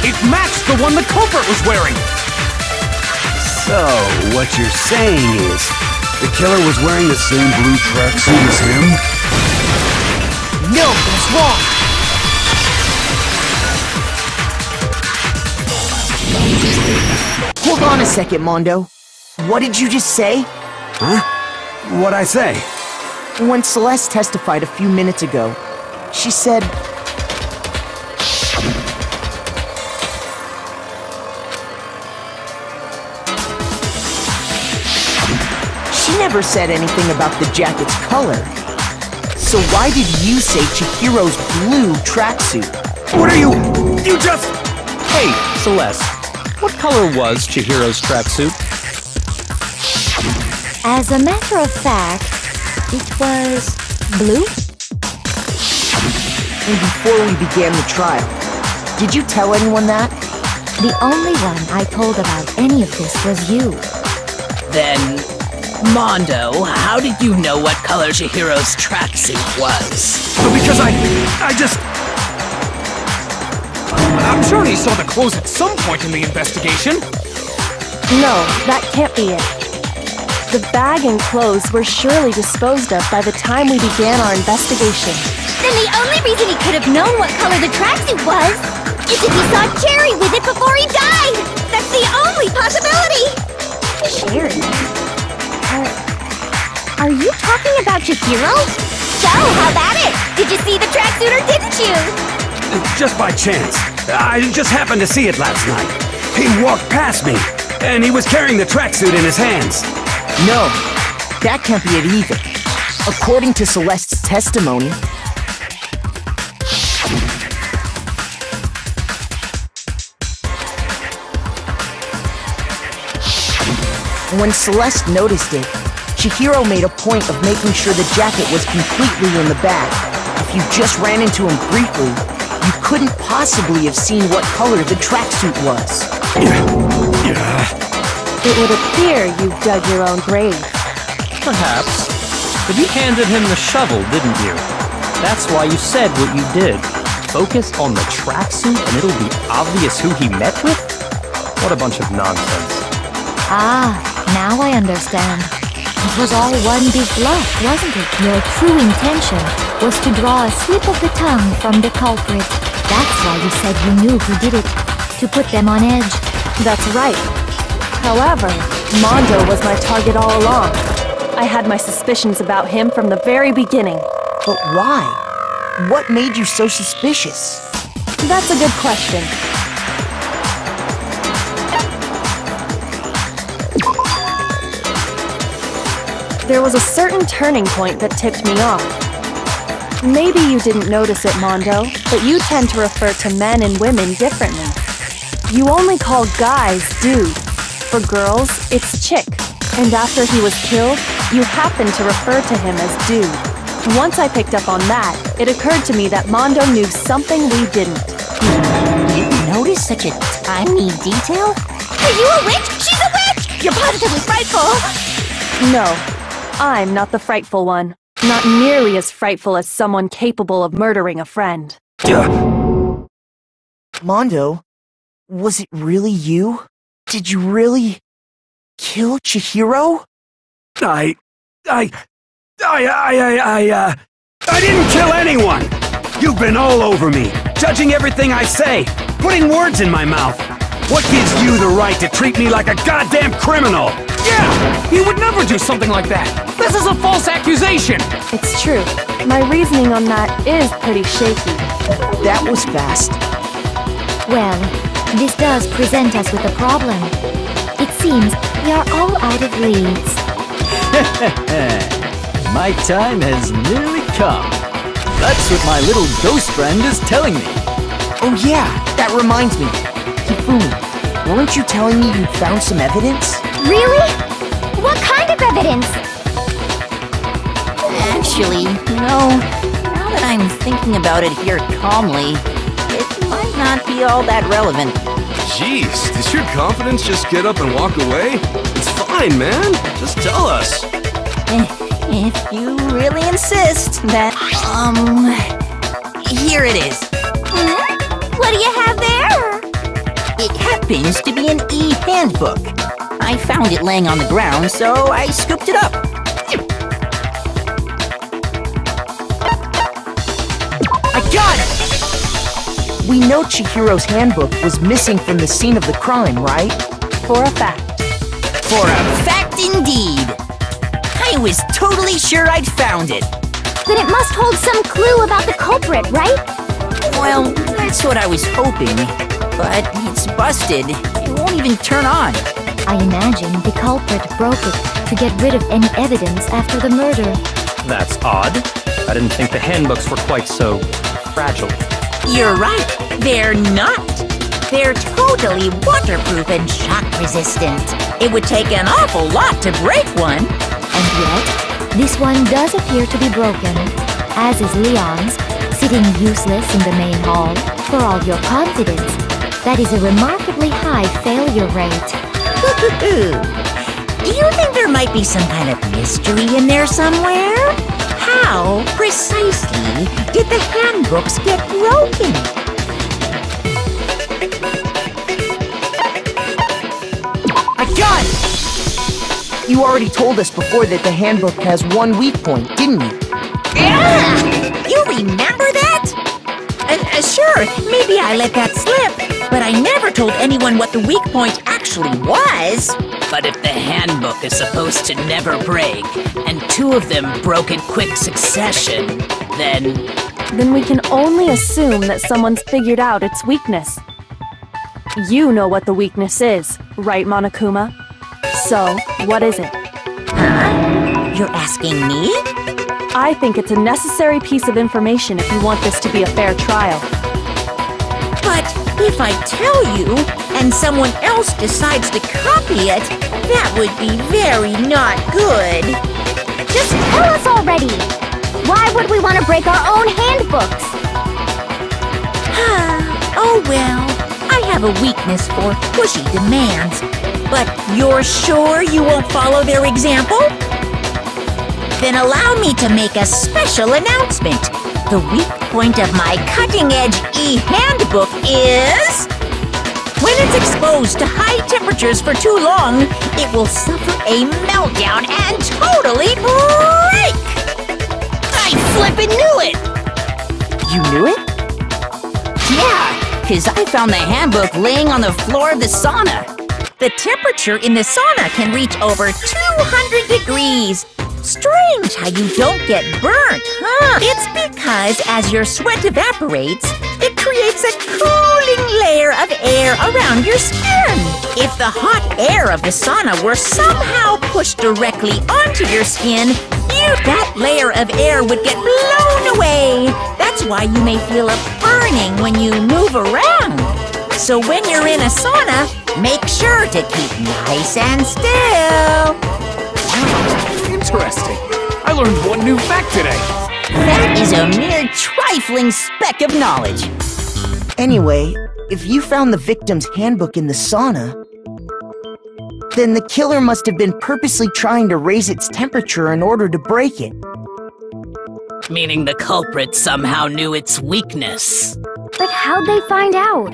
it matched the one the culprit was wearing! So, what you're saying is, the killer was wearing the same blue tracksuit as him? No, that's wrong! Hold on a second, Mondo. What did you just say? Huh? What'd I say? When Celeste testified a few minutes ago, she said... She never said anything about the jacket's color. So why did you say Chihiro's blue tracksuit? What are you... You just... Hey, Celeste. What color was Chihiro's tracksuit? As a matter of fact, it was blue. And before we began the trial, did you tell anyone that? The only one I told about any of this was you. Then, Mondo, how did you know what color Chihiro's tracksuit was? Because I just... I'm sure he saw the clothes at some point in the investigation. No, that can't be it. The bag and clothes were surely disposed of by the time we began our investigation. Then the only reason he could have known what color the tracksuit was is if he saw Cherry with it before he died! That's the only possibility! Cherry? Are you talking about Chihiro? So, how about it? Did you see the tracksuit or didn't you? Just by chance. I just happened to see it last night. He walked past me, and he was carrying the tracksuit in his hands. No, that can't be it either. According to Celeste's testimony... When Celeste noticed it, Chihiro made a point of making sure the jacket was completely in the bag. If you just ran into him briefly, you couldn't possibly have seen what color the tracksuit was. It would appear you've dug your own grave. Perhaps. But you handed him the shovel, didn't you? That's why you said what you did. Focus on the tracksuit and it'll be obvious who he met with? What a bunch of nonsense. Ah, now I understand. It was all one big bluff, wasn't it? Your true intention was to draw a slip of the tongue from the culprit. That's why you said you knew who did it. To put them on edge. That's right. However, Mondo was my target all along. I had my suspicions about him from the very beginning. But why? What made you so suspicious? That's a good question. There was a certain turning point that tipped me off. Maybe you didn't notice it, Mondo, but you tend to refer to men and women differently. You only call guys dude. For girls, it's chick. And after he was killed, you happen to refer to him as dude. Once I picked up on that, it occurred to me that Mondo knew something we didn't. You noticed such a tiny detail? Are you a witch? She's a witch! You're positively frightful! No, I'm not the frightful one. Not nearly as frightful as someone capable of murdering a friend. Mondo, was it really you? Did you really kill Chihiro? I didn't kill anyone! You've been all over me, judging everything I say, putting words in my mouth. What gives you the right to treat me like a goddamn criminal? Yeah! He would never do something like that! This is a false accusation! It's true. My reasoning on that is pretty shaky. That was fast. Well, this does present us with a problem. It seems we are all out of leads. My time has nearly come. That's what my little ghost friend is telling me. Oh yeah, that reminds me. Hifumi, weren't you telling me you'd found some evidence? Really? What kind of evidence? Actually, now that I'm thinking about it here calmly, it might not be all that relevant. Jeez, does your confidence just get up and walk away? It's fine, man. Just tell us. If you really insist, then, here it is. What do you have there? It happens to be an e-handbook. I found it laying on the ground, so I scooped it up. I got it! We know Chihiro's handbook was missing from the scene of the crime, right? For a fact. For a fact indeed. I was totally sure I'd found it. Then it must hold some clue about the culprit, right? Well, that's what I was hoping. But it's busted. It won't even turn on. I imagine the culprit broke it to get rid of any evidence after the murder. That's odd. I didn't think the handbooks were quite so fragile. You're right, they're not. They're totally waterproof and shock resistant. It would take an awful lot to break one. And yet, this one does appear to be broken, as is Leon's, sitting useless in the main hall. For all your confidence, that is a remarkably high failure rate. Do you think there might be some kind of mystery in there somewhere? How, precisely, did the handbooks get broken? I got it! You already told us before that the handbook has one weak point, didn't you? You remember that? Sure, maybe I let that slip, but I never told anyone what the weak point actually was. But if the handbook is supposed to never break, and two of them broke in quick succession, then we can only assume that someone's figured out its weakness. You know what the weakness is, right, Monokuma? So, what is it? Huh? You're asking me? I think it's a necessary piece of information if you want this to be a fair trial. But if I tell you, and someone else decides to copy it, that would be very not good. Just tell us already! Why would we want to break our own handbooks? Oh well, I have a weakness for pushy demands. But you're sure you won't follow their example? Then allow me to make a special announcement. The weak point of my cutting-edge e-handbook is... when it's exposed to high temperatures for too long, it will suffer a meltdown and totally break! I flippin' knew it! You knew it? Yeah, because I found the handbook laying on the floor of the sauna. The temperature in the sauna can reach over 200 degrees. Strange how you don't get burnt, huh? It's because as your sweat evaporates, it creates a cooling layer of air around your skin. If the hot air of the sauna were somehow pushed directly onto your skin, that layer of air would get blown away. That's why you may feel a burning when you move around. So when you're in a sauna, make sure to keep nice and still. Interesting. I learned one new fact today. That is a mere trifling speck of knowledge. Anyway, if you found the victim's handbook in the sauna, then the killer must have been purposely trying to raise its temperature in order to break it. Meaning the culprit somehow knew its weakness. But how'd they find out?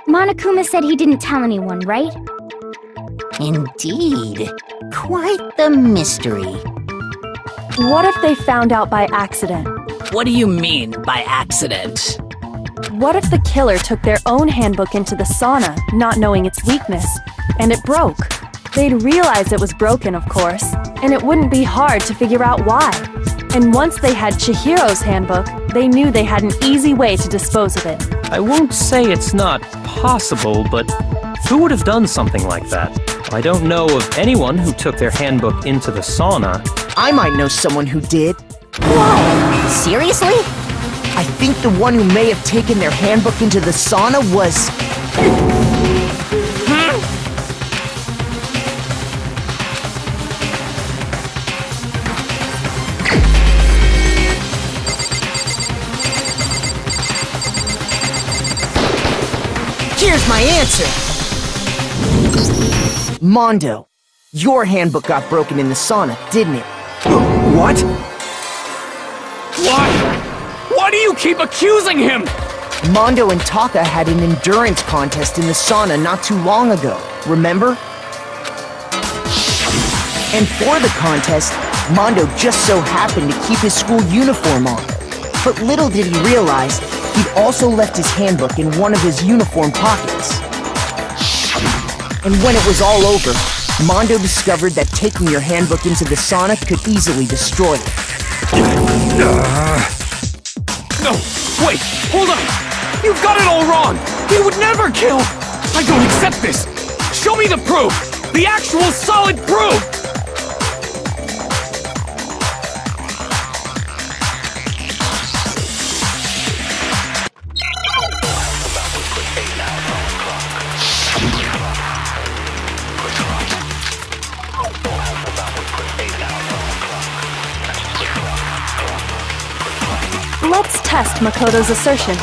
Monokuma said he didn't tell anyone, right? Indeed. Quite the mystery. What if they found out by accident? What do you mean by accident? What if the killer took their own handbook into the sauna, not knowing its weakness, and it broke? They'd realize it was broken, of course, and it wouldn't be hard to figure out why. And once they had Chihiro's handbook, they knew they had an easy way to dispose of it. I won't say it's not possible, but who would have done something like that? I don't know of anyone who took their handbook into the sauna. I might know someone who did. Whoa! Seriously? I think the one who may have taken their handbook into the sauna was... Here's my answer! Mondo, your handbook got broken in the sauna, didn't it? What? Why? Why do you keep accusing him? Mondo and Taka had an endurance contest in the sauna not too long ago, remember? And for the contest, Mondo just so happened to keep his school uniform on. But little did he realize, he'd also left his handbook in one of his uniform pockets. And when it was all over, Mondo discovered that taking your handbook into the sauna could easily destroy it. No, wait, hold on! You've got it all wrong! He would never kill! I don't accept this! Show me the proof! The actual solid proof! Let's test Makoto's assertion.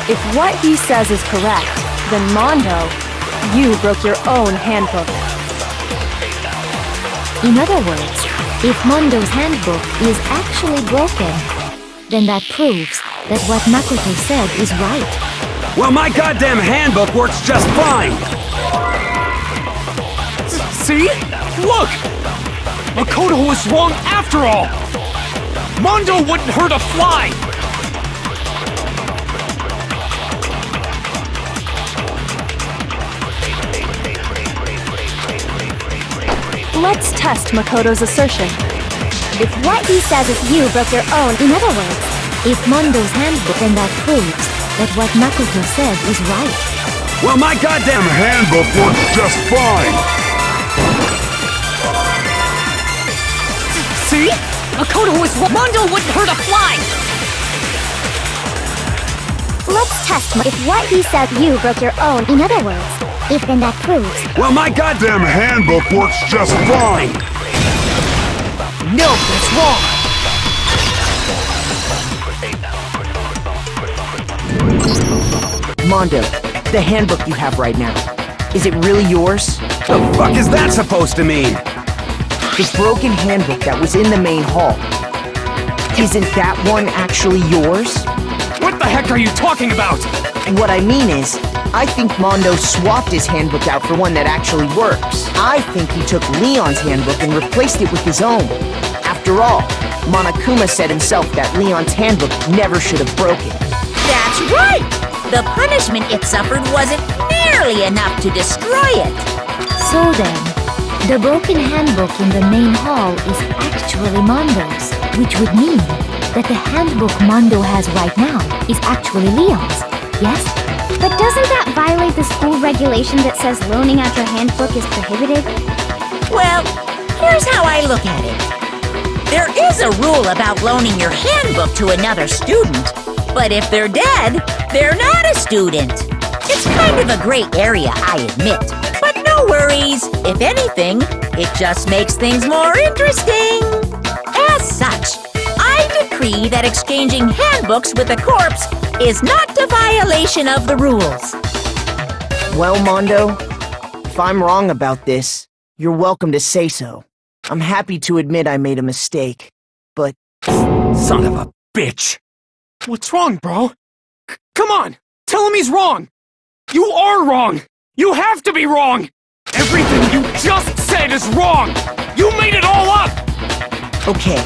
If what he says is correct, then Mondo, you broke your own handbook. In other words, if Mondo's handbook is actually broken, then that proves that what Makoto said is right. Well, my goddamn handbook works just fine! See? Look! Makoto was wrong after all! Mondo wouldn't hurt a fly! Let's test Makoto's assertion. If what he says is you broke your own, in other words, if Mondo's handbook, then that proves that what Makoto said is right. Well, my goddamn handbook works just fine! See? Makoto was wrong. Mondo wouldn't hurt a fly! let's test if what he says you broke your own, in other words, if then that proves. Well, my goddamn handbook works just fine! No, that's wrong! Mondo, the handbook you have right now, is it really yours? The fuck is that supposed to mean? The broken handbook that was in the main hall. Isn't that one actually yours? What the heck are you talking about? What I mean is, I think Mondo swapped his handbook out for one that actually works. I think he took Leon's handbook and replaced it with his own. After all, Monokuma said himself that Leon's handbook never should have broken. That's right! The punishment it suffered wasn't nearly enough to destroy it. So then, the broken handbook in the main hall is actually Mondo's, which would mean that the handbook Mondo has right now is actually Leon's, yes? But doesn't that violate the school regulation that says loaning out your handbook is prohibited? Well, here's how I look at it. There is a rule about loaning your handbook to another student, but if they're dead, they're not a student. It's kind of a gray area, I admit. But no worries. If anything, it just makes things more interesting. As such, I decree that exchanging handbooks with a corpse is not a violation of the rules. Well, Mondo, if I'm wrong about this, you're welcome to say so. I'm happy to admit I made a mistake, but... Son of a bitch! What's wrong, bro? Come on! Tell him he's wrong! You are wrong! You have to be wrong! Everything you just said is wrong! You made it all up! Okay,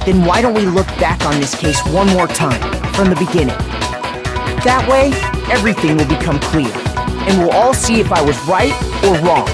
then why don't we look back on this case one more time, from the beginning? That way, everything will become clear, and we'll all see if I was right or wrong.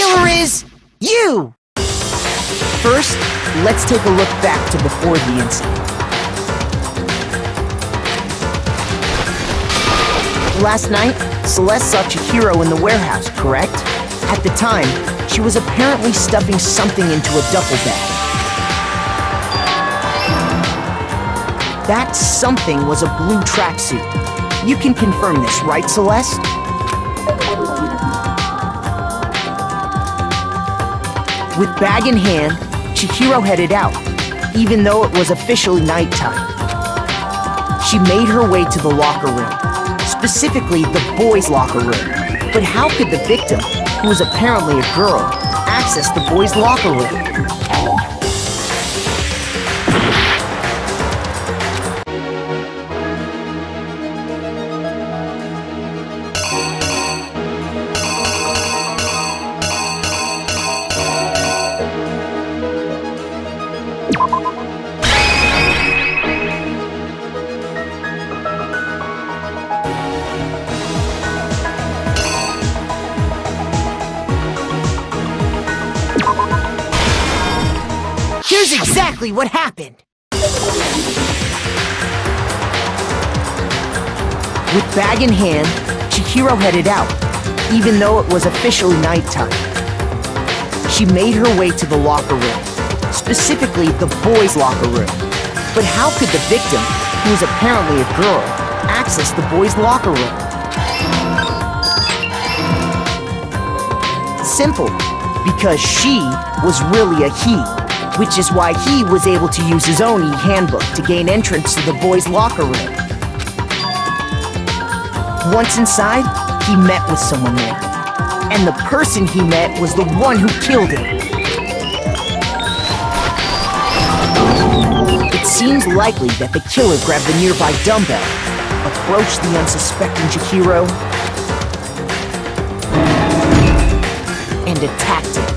killer is you! First, let's take a look back to before the incident. Last night, Celeste saw Chihiro in the warehouse, correct? At the time, she was apparently stuffing something into a duffel bag. That something was a blue tracksuit. You can confirm this, right, Celeste? With bag in hand, Chihiro headed out, even though it was officially nighttime. She made her way to the locker room, specifically the boys' locker room. But how could the victim, who was apparently a girl, access the boys' locker room? Here's exactly what happened. With bag in hand, Chihiro headed out, even though it was officially nighttime. She made her way to the locker room, specifically the boys' locker room. But how could the victim, who was apparently a girl, access the boys' locker room? Simple, because she was really a he. Which is why he was able to use his own e-handbook to gain entrance to the boys' locker room. Once inside, he met with someone there. And the person he met was the one who killed him. It seems likely that the killer grabbed the nearby dumbbell, approached the unsuspecting Chihiro, and attacked him.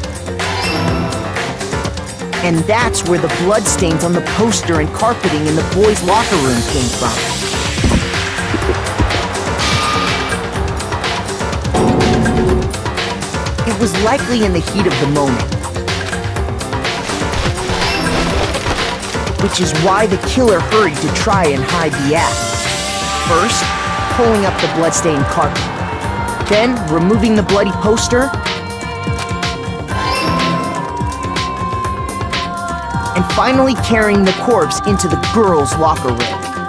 And that's where the bloodstains on the poster and carpeting in the boys' locker room came from. It was likely in the heat of the moment. Which is why the killer hurried to try and hide the act. First, pulling up the bloodstained carpet. Then, removing the bloody poster, and finally carrying the corpse into the girls' locker room.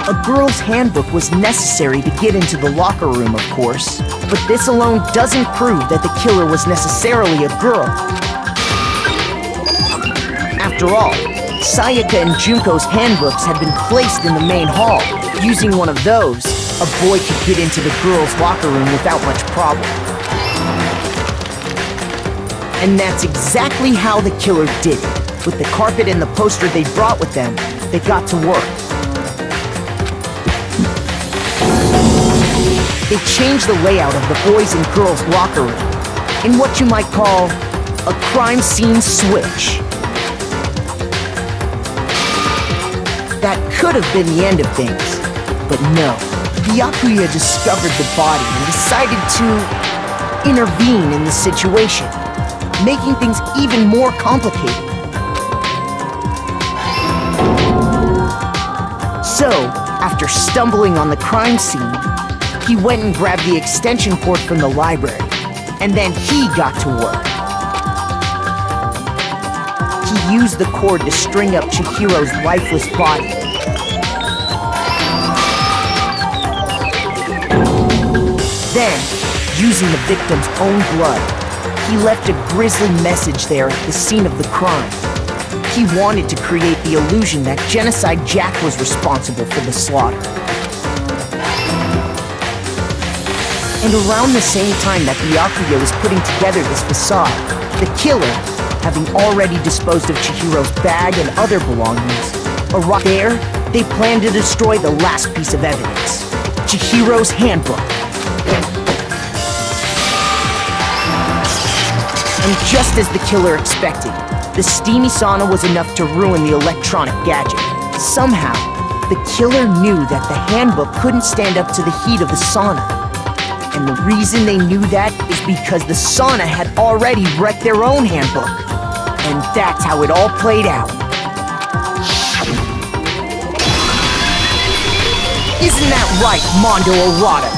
A girl's handbook was necessary to get into the locker room, of course, but this alone doesn't prove that the killer was necessarily a girl. After all, Sayaka and Junko's handbooks had been placed in the main hall. Using one of those, a boy could get into the girls' locker room without much problem. And that's exactly how the killer did it. With the carpet and the poster they brought with them, they got to work. They changed the layout of the boys' and girls' locker room in what you might call a crime scene switch. That could have been the end of things, but no. Byakuya discovered the body and decided to intervene in the situation, making things even more complicated. So, after stumbling on the crime scene, he went and grabbed the extension cord from the library, and then he got to work. He used the cord to string up Chihiro's lifeless body. Then, using the victim's own blood, he left a grisly message there at the scene of the crime. He wanted to create the illusion that Genocide Jack was responsible for the slaughter. And around the same time that Byakuya was putting together this facade, the killer, having already disposed of Chihiro's bag and other belongings, arrived there. They planned to destroy the last piece of evidence, Chihiro's handbook. And just as the killer expected, the steamy sauna was enough to ruin the electronic gadget. Somehow, the killer knew that the handbook couldn't stand up to the heat of the sauna. And the reason they knew that is because the sauna had already wrecked their own handbook. And that's how it all played out. Isn't that right, Mondo Errata?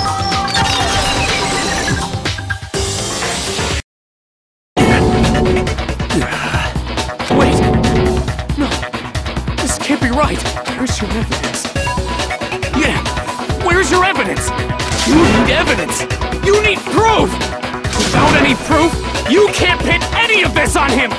Wait! No! This can't be right! Where's your evidence? Yeah! Where's your evidence? You need evidence! You need proof! Without any proof, you can't pin any of this on him!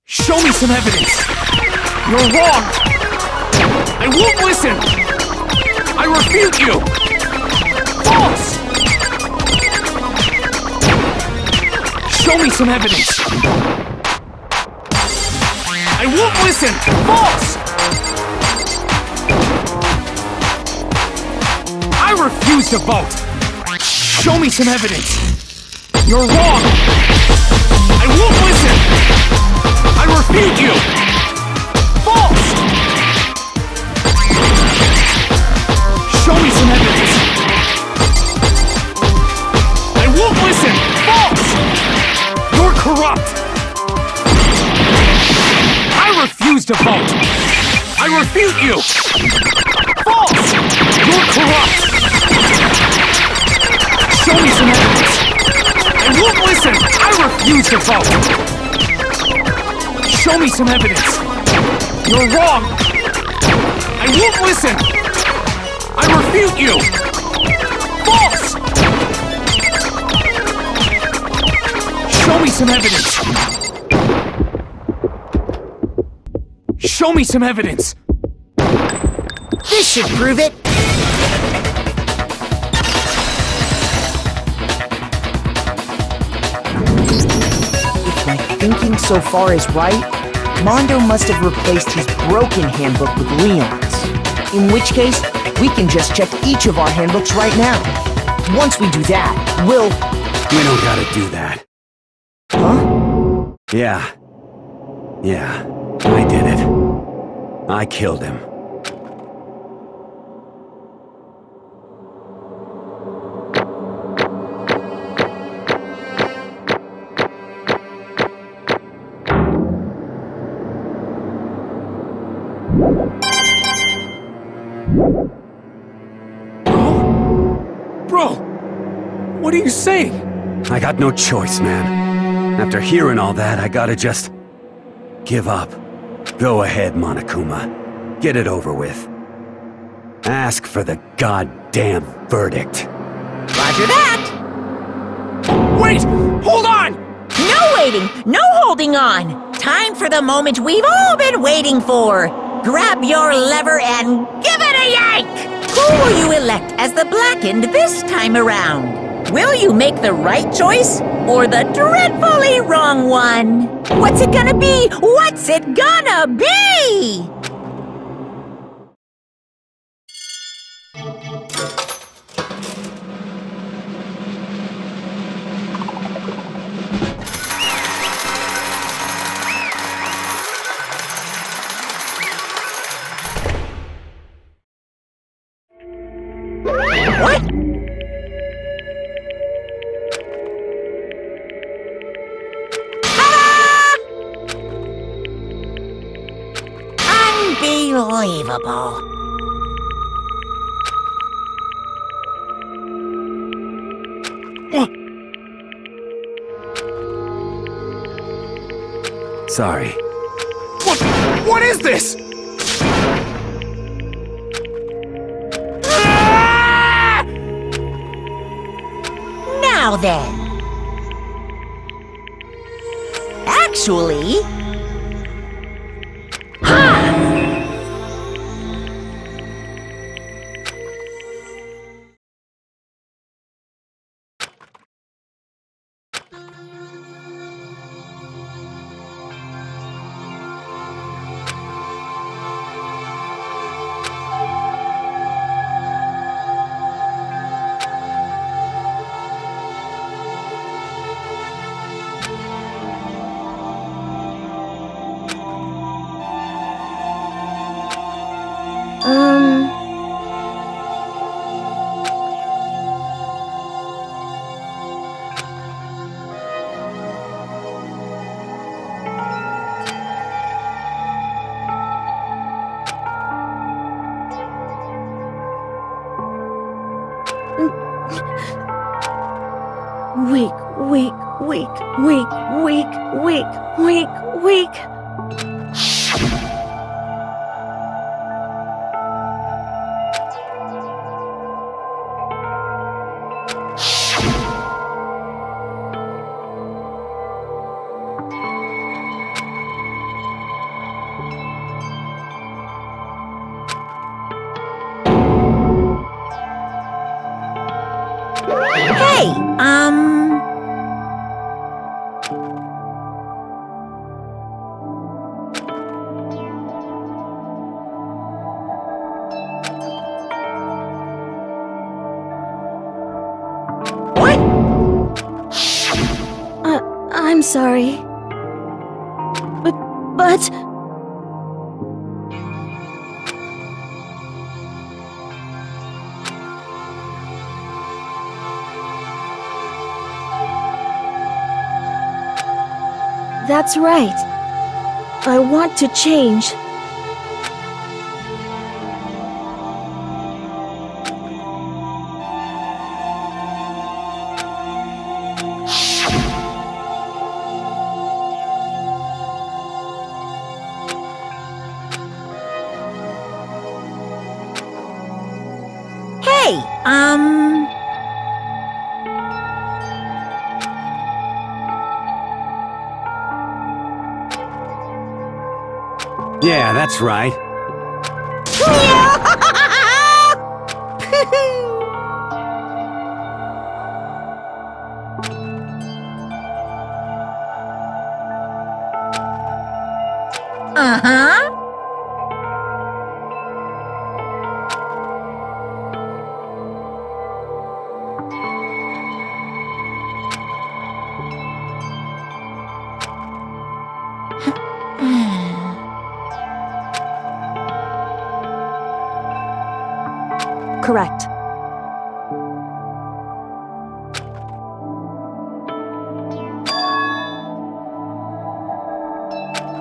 Show me some evidence! You're wrong! I won't listen! I refute you! False! Show me some evidence! I won't listen! False! I refuse to vote! Show me some evidence! You're wrong! I won't listen! I refute you! False! Show me some evidence! I won't listen! False! You're corrupt! I refuse to vote! I refute you! False! You're corrupt! Show me some evidence! I won't listen! I refuse to vote! Show me some evidence! You're wrong! I won't listen! I refute you! False! Show me some evidence! Show me some evidence! This should prove it! If my thinking so far is right, Mondo must have replaced his broken handbook with Leon's. In which case, we can just check each of our handbooks right now. Once we do that, we'll... We don't gotta do that. Huh? Yeah, I did it. I killed him. Bro! What are you saying? I got no choice, man. After hearing all that, I gotta just... give up. Go ahead, Monokuma. Get it over with. Ask for the goddamn verdict. Roger that! Wait! Hold on! No waiting! No holding on! Time for the moment we've all been waiting for! Grab your lever and give it a yank! Who will you elect as the Blackened this time around? Will you make the right choice or the dreadfully wrong one? What's it gonna be? What's it gonna be? What? Unbelievable. Sorry. What is this? Now then. Actually... Weak. Hey, I'm sorry. But... That's right. I want to change. hey, Yeah, that's right. Uh-huh. Correct.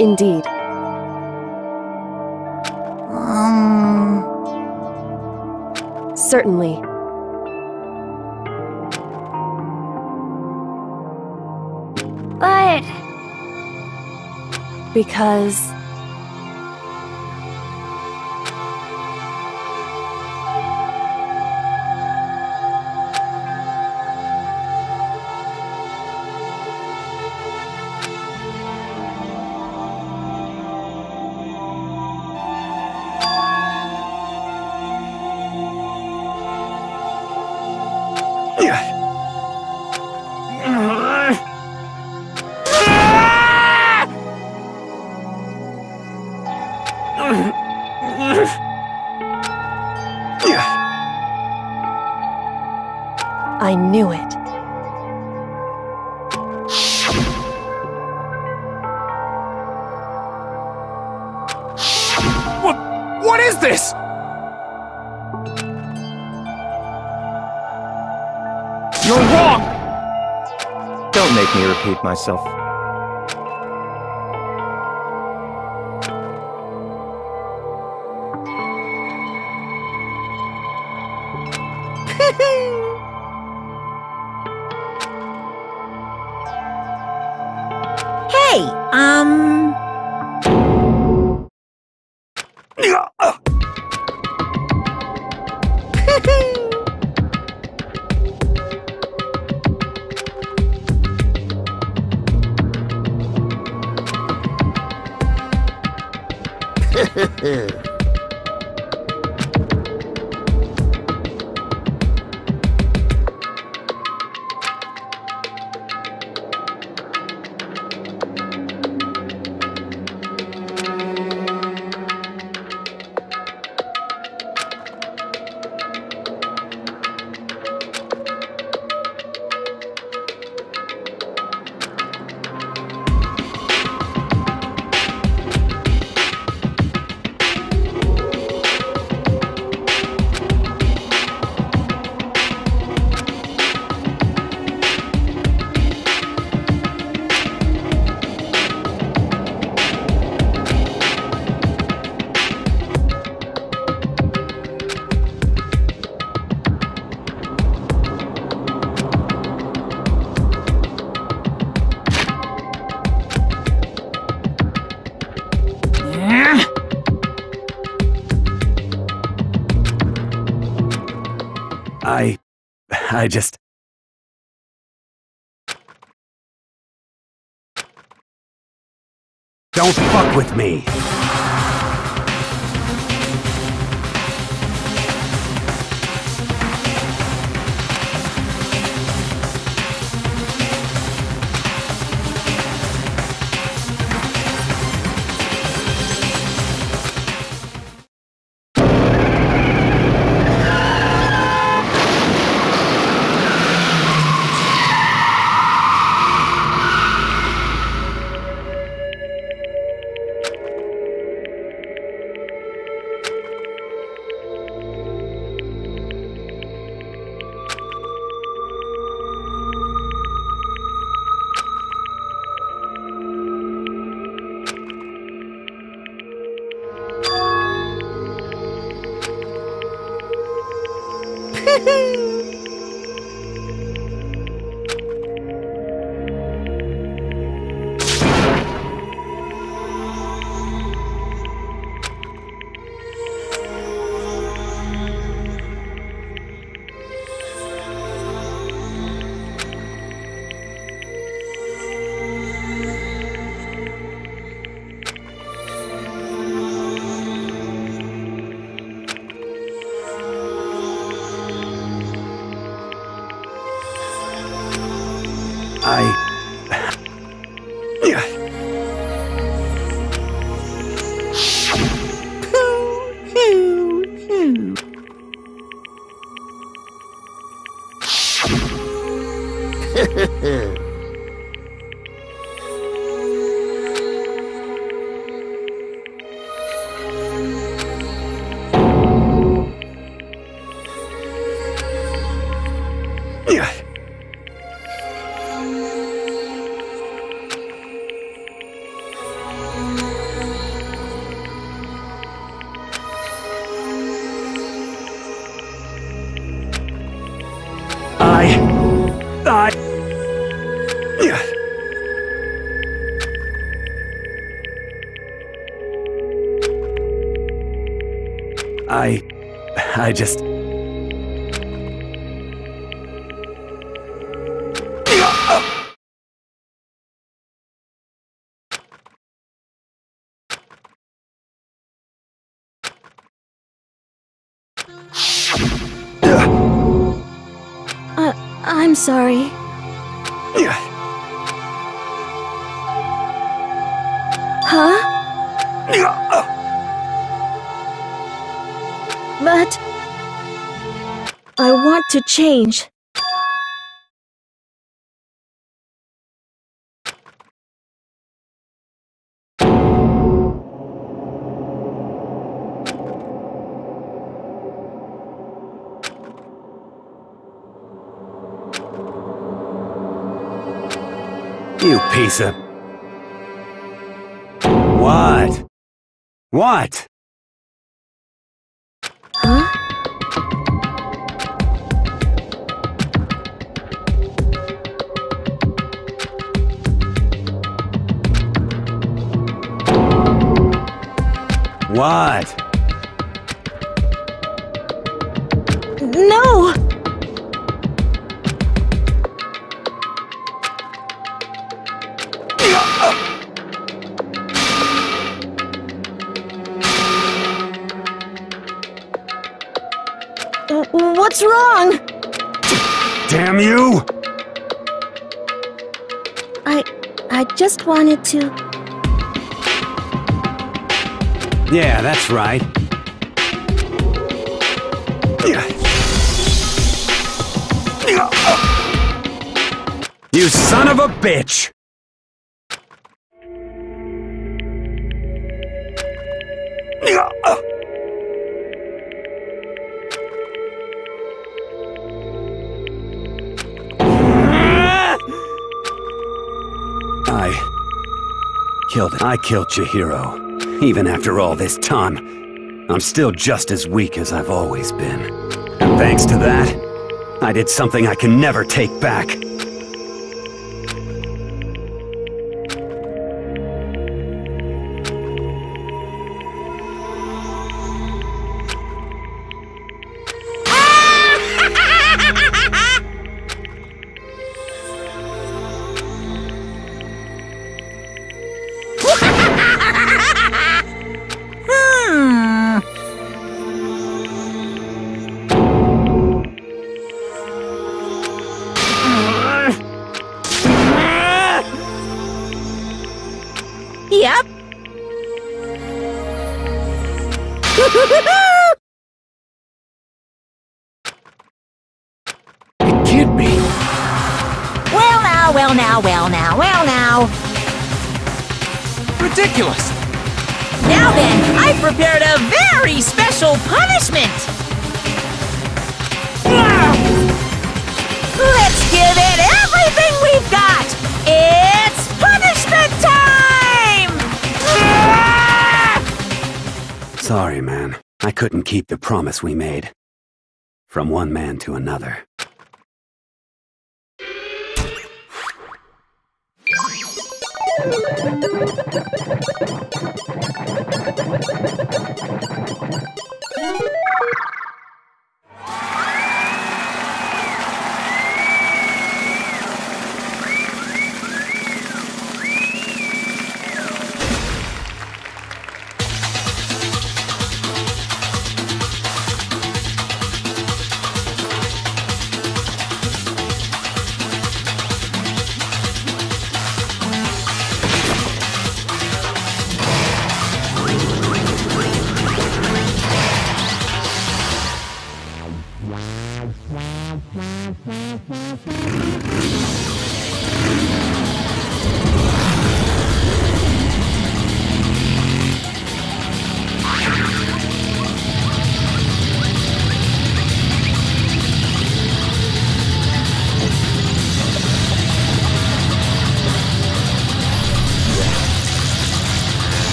Indeed. Certainly. But... Because... I knew it. What is this? You're wrong! Don't make me repeat myself. Hey, I just... Don't fuck with me! I just... I'm sorry. Huh? But... I want to change. You piece of... What? What? Huh? What? No! What's wrong? Damn you! I just wanted to... Yeah, that's right. You son of a bitch! I killed Chihiro. Even after all this time, I'm still just as weak as I've always been. And thanks to that, I did something I can never take back. Yep. It can't be. Well now, well now, well now, well now. Ridiculous. Now then, I've prepared a very special punishment. Let's give it everything we've got. It's punishment time! Sorry, man. I couldn't keep the promise we made. From one man to another.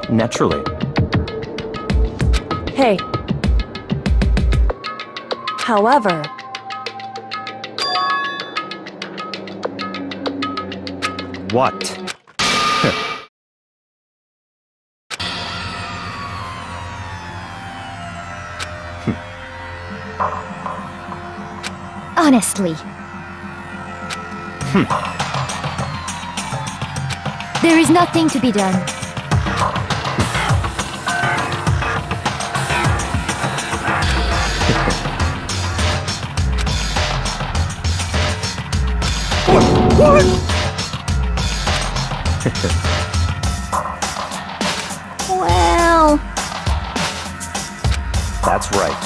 Naturally. Hey. However, What? Honestly. There is nothing to be done. What? Well... That's right.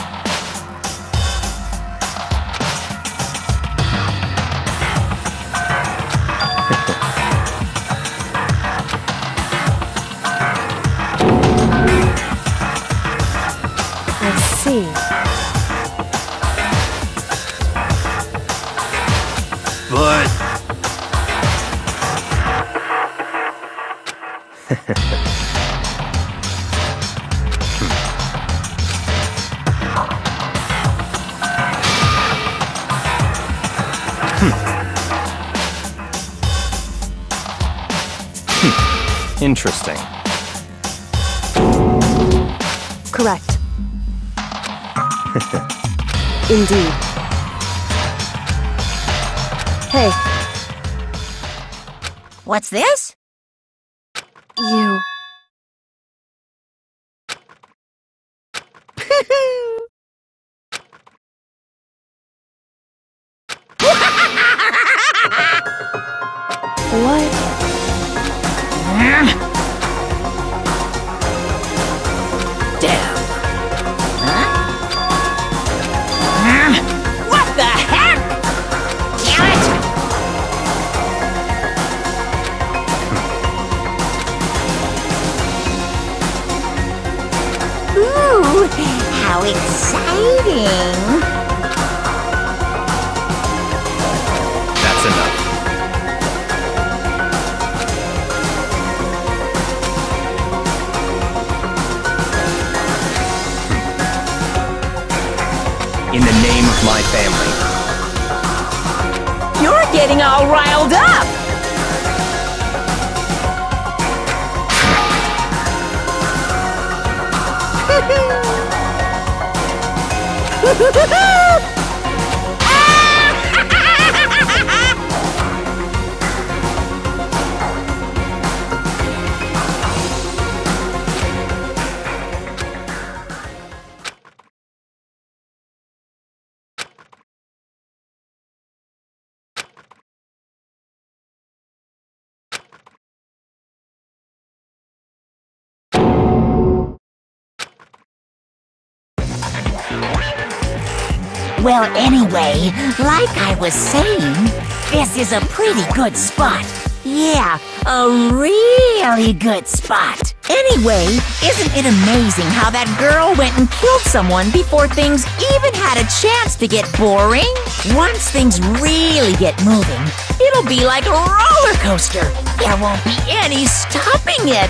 I see. But... Interesting. Correct. Indeed. Hey, What's this? you... What? Damn. What the heck? Damn it! Ooh, how exciting! That's enough. In the name of my family. You're getting all riled up! Well, anyway, like I was saying, this is a pretty good spot. Yeah, a really good spot. Anyway, isn't it amazing how that girl went and killed someone before things even had a chance to get boring? Once things really get moving, it'll be like a roller coaster. There won't be any stopping it.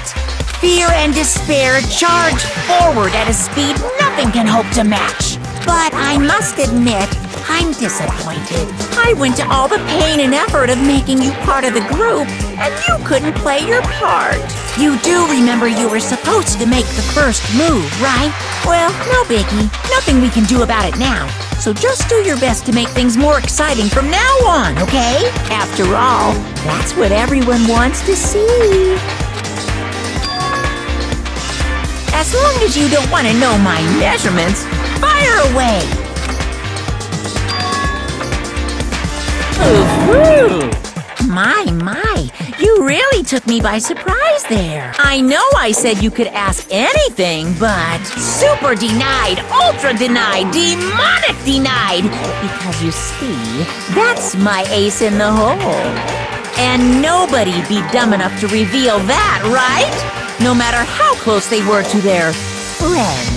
Fear and despair charge forward at a speed nothing can hope to match. But I must admit, I'm disappointed. I went to all the pain and effort of making you part of the group, and you couldn't play your part. You do remember you were supposed to make the first move, right? Well, no biggie. Nothing we can do about it now. So just do your best to make things more exciting from now on, okay? After all, that's what everyone wants to see. As long as you don't want to know my measurements, fire away! My, you really took me by surprise there. I know I said you could ask anything, but super denied, ultra denied, demonic denied. Because you see, that's my ace in the hole. And nobody'd be dumb enough to reveal that, right? No matter how close they were to their friends.